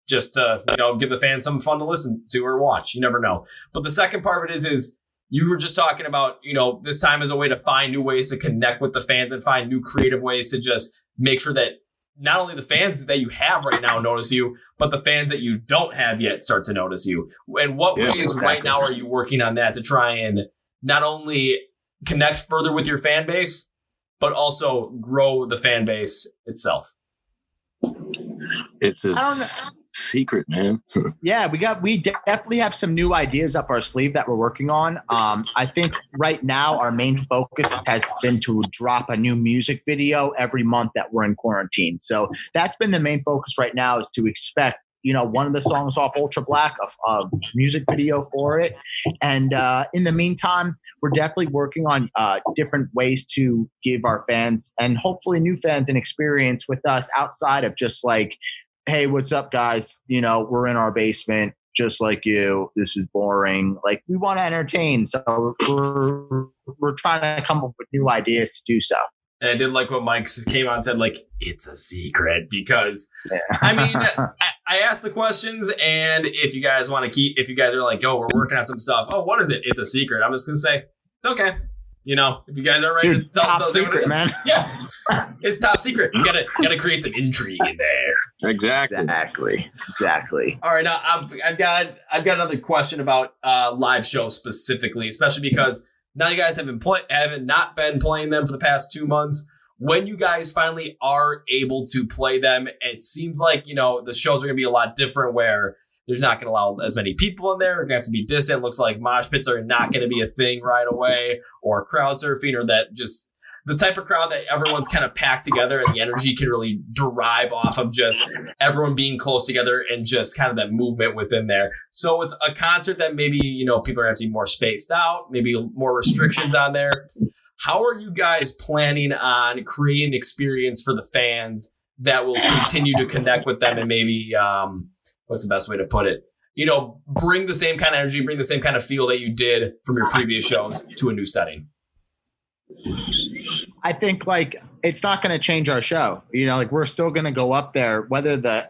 just to, give the fans some fun to listen to or watch. You never know. But the second part of it is you were just talking about, this time as a way to find new ways to connect with the fans and find new creative ways to just make sure that not only the fans that you have right now notice you, but the fans that you don't have yet start to notice you. And what ways right now are you working on that to try and not only connect further with your fan base, but also grow the fan base itself? It's a secret, man. Yeah, we definitely have some new ideas up our sleeve that we're working on. I think right now our main focus has been to drop a new music video every month that we're in quarantine. So that's been the main focus right now, is to expect one of the songs off Ultra Black, a music video for it. And in the meantime, we're definitely working on different ways to give our fans and hopefully new fans an experience with us outside of just like, hey, what's up, guys? We're in our basement just like you. This is boring. Like, we want to entertain. So we're trying to come up with new ideas to do so. And I did like what Mike came on and said, like, it's a secret because, I mean, I asked the questions, and if you guys are like, we're working on some stuff. Oh, what is it? It's a secret. I'm just going to say, okay. If you guys are ready to tell us what it is. Man. Yeah, it's top secret. You gotta create some intrigue in there. Exactly. All right, now I've got another question about live shows specifically, especially because now you guys haven't not been playing them for the past 2 months. When you guys finally are able to play them, it seems like the shows are gonna be a lot different where there's not going to allow as many people in there. They're going to have to be distant. Looks like mosh pits are not going to be a thing right away, or crowd surfing, or that just the type of crowd that everyone's kind of packed together and the energy can really derive off of just everyone being close together and just kind of that movement within there. So with a concert that maybe, people are going to have to be more spaced out, maybe more restrictions on there. How are you guys planning on creating an experience for the fans that will continue to connect with them and maybe, what's the best way to put it? Bring the same kind of energy, bring the same kind of feel that you did from your previous shows to a new setting. I think like it's not going to change our show. Like we're still going to go up there, whether the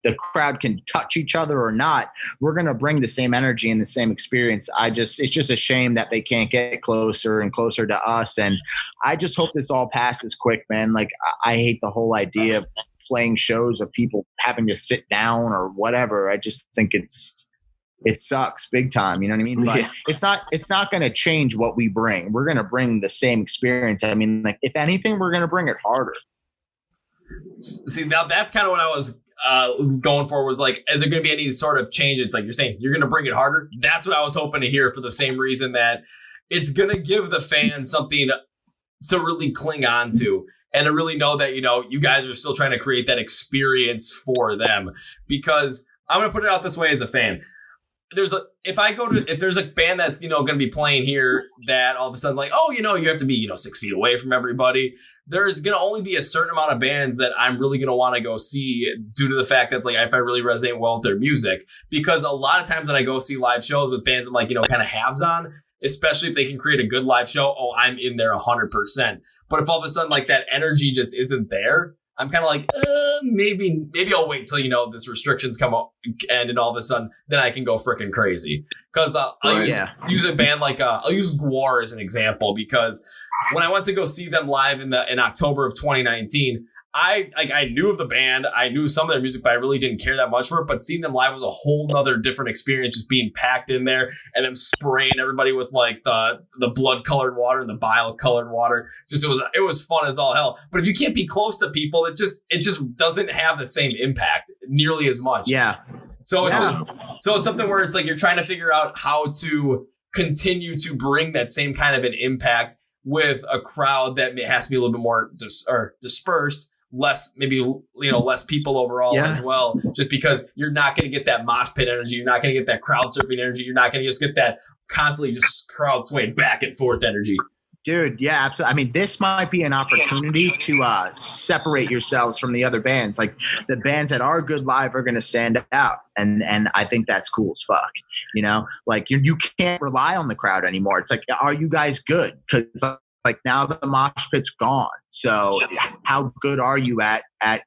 the crowd can touch each other or not, we're going to bring the same energy and the same experience. It's just a shame that they can't get closer and closer to us. And I just hope this all passes quick, man. Like, I hate the whole idea of playing shows of people having to sit down or whatever. I just think it sucks big time. You know what I mean? But it's not going to change what we bring. We're going to bring the same experience. I mean, like, if anything, we're going to bring it harder. See, now that's kind of what I was going for, was like, is there going to be any sort of change? It's like you're saying you're going to bring it harder. That's what I was hoping to hear, for the same reason that it's going to give the fans something to really cling on to, and to really know that, you guys are still trying to create that experience for them. Because I'm going to put it out this way as a fan. If there's a band that's, going to be playing here that all of a sudden, like, oh, you have to be, 6 feet away from everybody. There's going to only be a certain amount of bands that I'm really going to want to go see, due to the fact that's like, if I really resonate well with their music. Because a lot of times when I go see live shows with bands I'm like, kind of halves on, especially if they can create a good live show, I'm in there 100%. But if all of a sudden, like, that energy just isn't there, I'm kind of like, maybe I'll wait till, this restrictions come up and all of a sudden, then I can go freaking crazy. Because I'll use a band like, I'll use Gwar as an example, because when I went to go see them live in October of 2019, I knew of the band, I knew some of their music, but I really didn't care that much for it. But seeing them live was a whole nother different experience, just being packed in there and them spraying everybody with like the blood colored water and the bile colored water. Just it was fun as all hell. But if you can't be close to people, it just doesn't have the same impact nearly as much. Yeah. So it's something where it's like you're trying to figure out how to continue to bring that same kind of an impact with a crowd that has to be a little bit more dispersed. Less, maybe, less people overall as well, just because you're not going to get that mosh pit energy. You're not going to get that crowd surfing energy. You're not going to just get that constantly just crowd swaying back and forth energy. Dude, yeah, absolutely. I mean, this might be an opportunity to separate yourselves from the other bands. Like, the bands that are good live are going to stand out. And I think that's cool as fuck. Like, you can't rely on the crowd anymore. It's like, are you guys good? Because like, now the mosh pit's gone. So how good are you at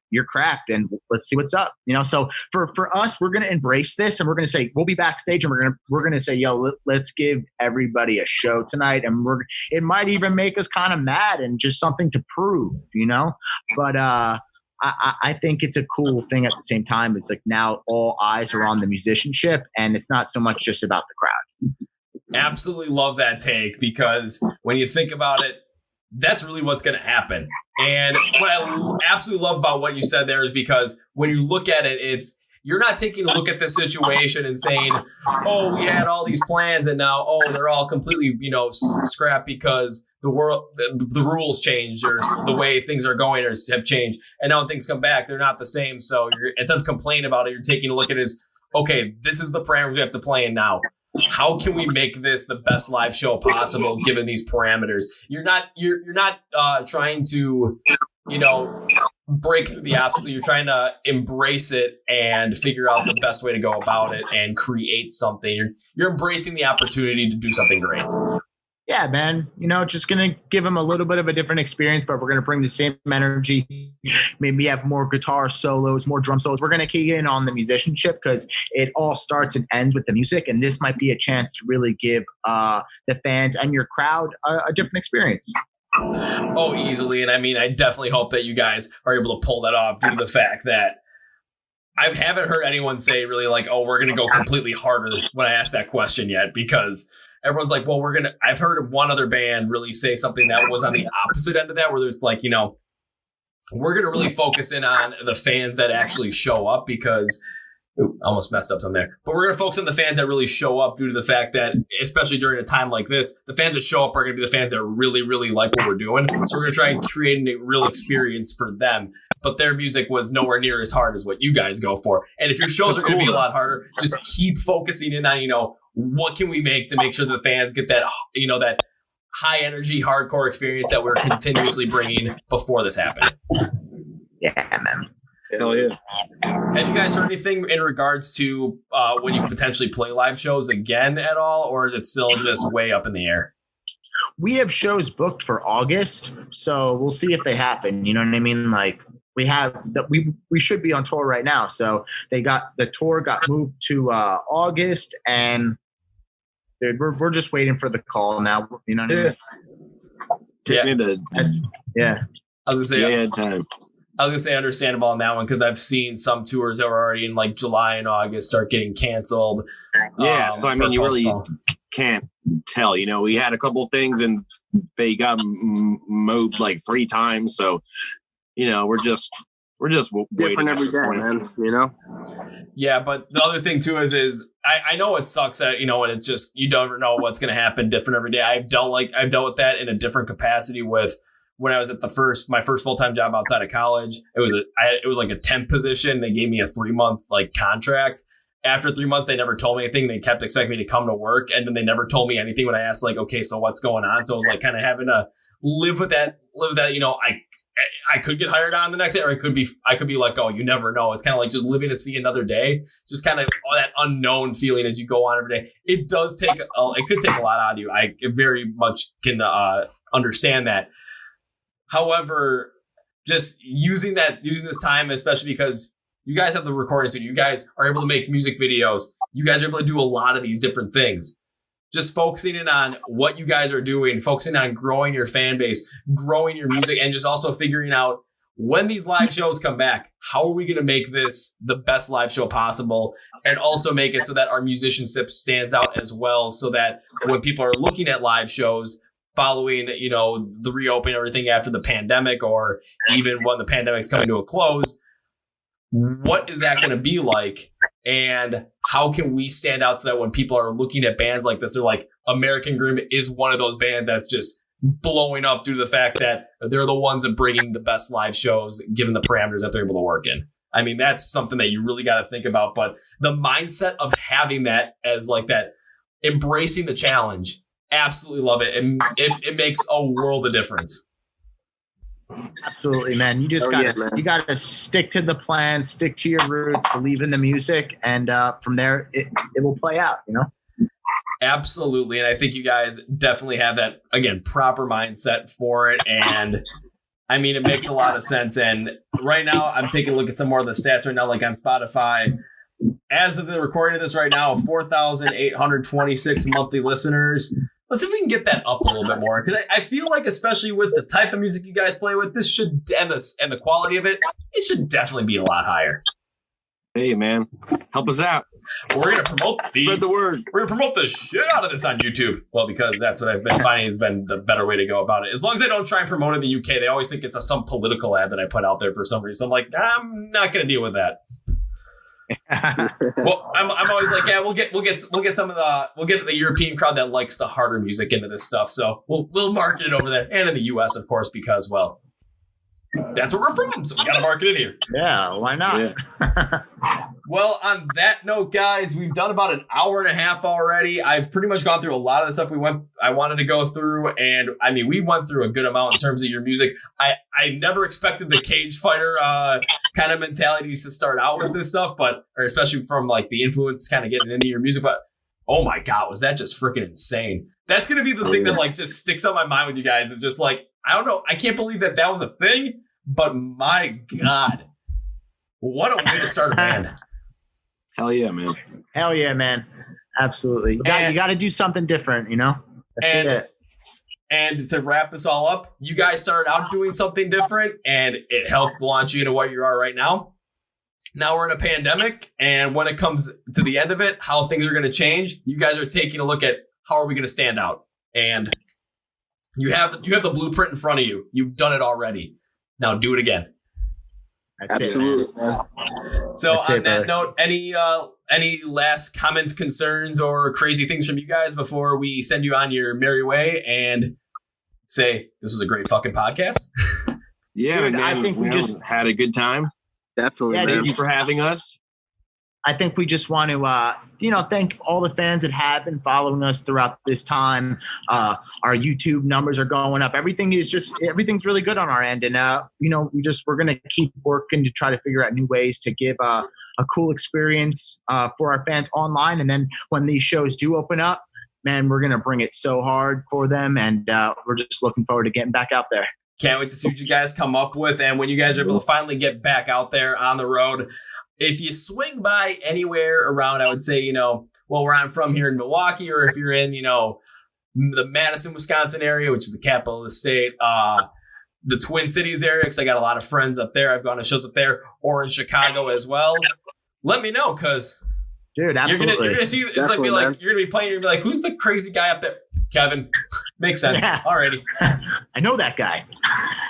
your craft? And let's see what's up. So for us, we're going to embrace this, and we're going to say, we'll be backstage, and we're going to say, yo, let's give everybody a show tonight. And it might even make us kind of mad and just something to prove, but I think it's a cool thing at the same time. It's like, now all eyes are on the musicianship, and it's not so much just about the crowd. Absolutely love that take, because when you think about it, that's really what's going to happen. And what I absolutely love about what you said there is because when you look at it, you're not taking a look at the situation and saying, oh, we had all these plans and now, they're all completely, scrapped because the rules changed, or the way things are going have changed. And now when things come back, they're not the same. So instead of complaining about it, you're taking a look at it as, okay, this is the parameters we have to play in now. How can we make this the best live show possible given these parameters? You're not trying to, break through the obstacle. You're trying to embrace it and figure out the best way to go about it and create something. You're embracing the opportunity to do something great. Yeah, man. Just going to give them a little bit of a different experience, but we're going to bring the same energy. Maybe have more guitar solos, more drum solos. We're going to key in on the musicianship, because it all starts and ends with the music. And this might be a chance to really give the fans and your crowd a different experience. Oh, easily. And I mean, I definitely hope that you guys are able to pull that off, due to the fact that I haven't heard anyone say really like, oh, we're going to go completely harder when I asked that question yet, because everyone's like, well, I've heard of one other band really say something that was on the opposite end of that, where it's like, we're going to really focus in on the fans that actually show up, because almost messed up something there. But we're going to focus on the fans that really show up, due to the fact that, especially during a time like this, the fans that show up are going to be the fans that really, really like what we're doing. So we're going to try and create a real experience for them. But their music was nowhere near as hard as what you guys go for. And if your shows are going to be a lot harder, just keep focusing in on, what can we make to make sure the fans get that, that high energy, hardcore experience that we're continuously bringing before this happened. Yeah, man. Hell yeah. Have you guys heard anything in regards to when you could potentially play live shows again at all, or is it still just way up in the air? We have shows booked for August, so we'll see if they happen. You know what I mean? Like, we have that we should be on tour right now. So the tour got moved to August, and dude, we're just waiting for the call now. You know what I mean? Yeah. I was gonna say time. I was gonna say understandable on that one because I've seen some tours that were already in like July and August start getting canceled. Yeah, so I mean, you really can't tell. You know, we had a couple of things and they got moved like 3 times. So, you know, we're just different every day, man. You know. Yeah, but the other thing too is I know it sucks that, you know, and it's just you don't know what's gonna happen different every day. I've dealt with that in a different capacity with. When I was at my first full-time job outside of college, it was like a temp position. They gave me a 3-month like contract. After 3 months, they never told me anything. They kept expecting me to come to work, and then they never told me anything when I asked, like, okay, so what's going on? So it was like kind of having to live with that. You know, I could get hired on the next day, or I could be let go. You never know. It's kind of like just living to see another day. Just kind of all that unknown feeling as you go on every day. It could take a lot out of you. I very much can understand that. However, just using this time, especially because you guys have the recording studio, you guys are able to make music videos, you guys are able to do a lot of these different things. Just focusing in on what you guys are doing, focusing on growing your fan base, growing your music, and just also figuring out when these live shows come back, how are we going to make this the best live show possible, and also make it so that our musicianship stands out as well, so that when people are looking at live shows, following, you know, the reopening, everything after the pandemic, or even when the pandemic's coming to a close, what is that going to be like? And how can we stand out so that when people are looking at bands like this, they're like, American Grim is one of those bands that's just blowing up due to the fact that they're the ones that bringing the best live shows, given the parameters that they're able to work in. I mean, that's something that you really got to think about. But the mindset of having that as like that, embracing the challenge, absolutely love it. And it makes a world of difference. Absolutely, man. You just you gotta stick to the plan, stick to your roots, believe in the music, and from there it will play out, you know? Absolutely. And I think you guys definitely have that, again, proper mindset for it. And I mean, it makes a lot of sense. And right now I'm taking a look at some more of the stats right now, like on Spotify. As of the recording of this right now, 4,826 monthly listeners. Let's see if we can get that up a little bit more, because I feel like, especially with the type of music you guys play with, this should and the quality of it, it should definitely be a lot higher. Hey, man, help us out. We're gonna spread the word. We're gonna promote the shit out of this on YouTube. Well, because that's what I've been finding has been the better way to go about it. As long as I don't try and promote it in the UK, they always think it's some political ad that I put out there for some reason. I'm like, I'm not gonna deal with that. Well, I'm always like, yeah, we'll get the European crowd that likes the harder music into this stuff. So we'll market it over there, and in the US, of course, because, well, that's where we're from. So we got to market it here. Yeah, why not? Yeah. Well, on that note, guys, we've done about an hour and a half already. I've pretty much gone through a lot of the stuff I wanted to go through. And I mean, we went through a good amount in terms of your music. I never expected the cage fighter kind of mentality to start out with this stuff, or especially from like the influence kind of getting into your music. But oh my God, was that just freaking insane? That's going to be the thing that like just sticks on my mind with you guys. It's just like, I don't know. I can't believe that was a thing, but my God, what a way to start a band. Hell yeah, man. Hell yeah, man. Absolutely. You got to do something different, you know? That's it. And to wrap this all up, you guys started out doing something different, and it helped launch you into what you are right now. Now we're in a pandemic, and when it comes to the end of it, how things are going to change, you guys are taking a look at how are we going to stand out. And you have the blueprint in front of you. You've done it already. Now do it again. Absolutely. So on that note, any last comments, concerns, or crazy things from you guys before we send you on your merry way and say this was a great fucking podcast? Yeah, dude, man, I think we just had a good time. Definitely. Yeah, thank you for having us. I think we just want to, thank all the fans that have been following us throughout this time. Our YouTube numbers are going up. Everything's really good on our end. And, we're going to keep working to try to figure out new ways to give a cool experience for our fans online. And then when these shows do open up, man, we're going to bring it so hard for them. And we're just looking forward to getting back out there. Can't wait to see what you guys come up with. And when you guys are able to finally get back out there on the road, if you swing by anywhere around, I would say, where I'm from here in Milwaukee, or if you're in, the Madison, Wisconsin area, which is the capital of the state, the Twin Cities area, because I got a lot of friends up there. I've gone to shows up there, or in Chicago as well. Let me know, because dude, absolutely. You're gonna see. It's Definitely, like you're gonna be playing. You're gonna be like, who's the crazy guy up there? Kevin. Makes sense. Yeah. Alrighty. I know that guy.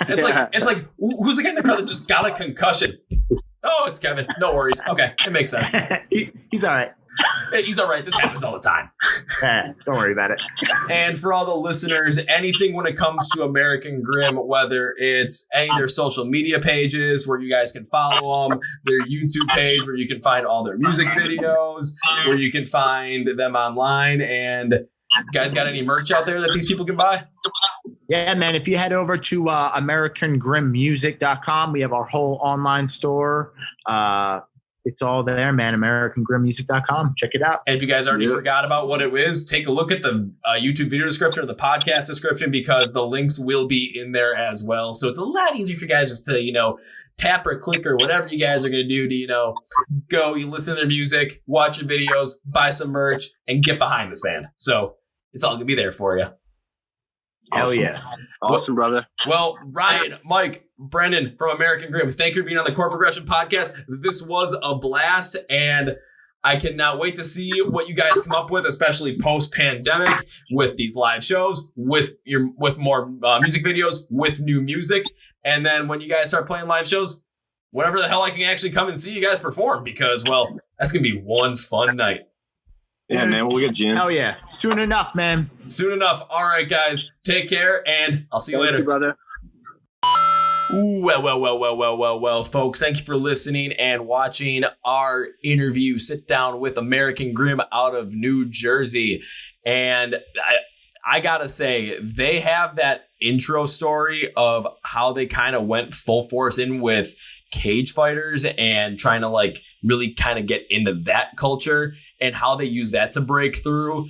It's like who's the guy in the crowd that just got a concussion? Oh, it's Kevin. No worries. Okay, it makes sense. He's all right. He's all right. This happens all the time. Don't worry about it. And for all the listeners, anything when it comes to American Grim, whether it's any of their social media pages where you guys can follow them, their YouTube page where you can find all their music videos, where you can find them online, and guys got any merch out there that these people can buy? Yeah, man. If you head over to AmericanGrimMusic.com, we have our whole online store. It's all there, man. AmericanGrimMusic.com. Check it out. And if you guys already forgot about what it is, take a look at the YouTube video description or the podcast description, because the links will be in there as well. So it's a lot easier for you guys just to, tap or click or whatever you guys are going to do to, go, you listen to their music, watch your videos, buy some merch, and get behind this band. So it's all going to be there for you. Hell Awesome. yeah. Awesome, brother. Well, Ryan, Mike, Brendan from American Grim, thank you for being on the Chord Progression Podcast. This was a blast, and I cannot wait to see what you guys come up with, especially post-pandemic, with these live shows, with more music videos, with new music. And then when you guys start playing live shows, whenever the hell I can actually come and see you guys perform, because, well, that's going to be one fun night. Yeah, man. We'll get you in. Hell yeah. Soon enough, man. Soon enough. All right, guys. Take care, and I'll see you later. Thank you, brother. Ooh, well, folks. Thank you for listening and watching our interview, sit down with American Grim out of New Jersey. And I gotta say, they have that intro story of how they kind of went full force in with cage fighters and trying to really kind of get into that culture, and how they use that to break through.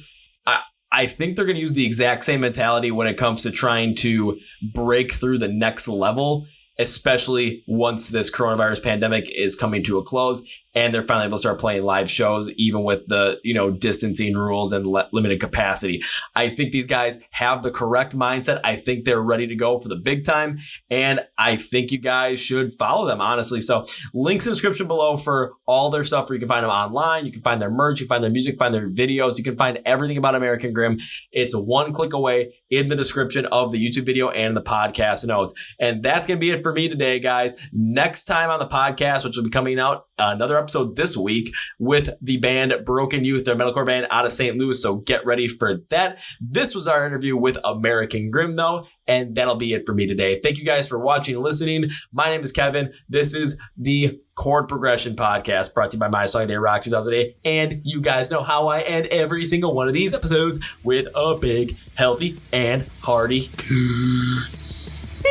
I think they're going to use the exact same mentality when it comes to trying to break through the next level, especially once this coronavirus pandemic is coming to a close and they're finally able to start playing live shows, even with the, distancing rules and limited capacity. I think these guys have the correct mindset. I think they're ready to go for the big time, and I think you guys should follow them, honestly. So links in the description below for all their stuff, where you can find them online. You can find their merch, you can find their music, find their videos. You can find everything about American Grim. It's one click away in the description of the YouTube video and the podcast notes. And that's going to be it for me today, guys. Next time on the podcast, which will be coming out another episode this week with the band Broken Youth, their metalcore band out of St. Louis. So get ready for that. This was our interview with American Grim, though, and that'll be it for me today. Thank you guys for watching and listening. My name is Kevin. This is the Chord Progression Podcast, brought to you by My Song Day Rock 2008. And you guys know how I end every single one of these episodes, with a big, healthy, and hearty see.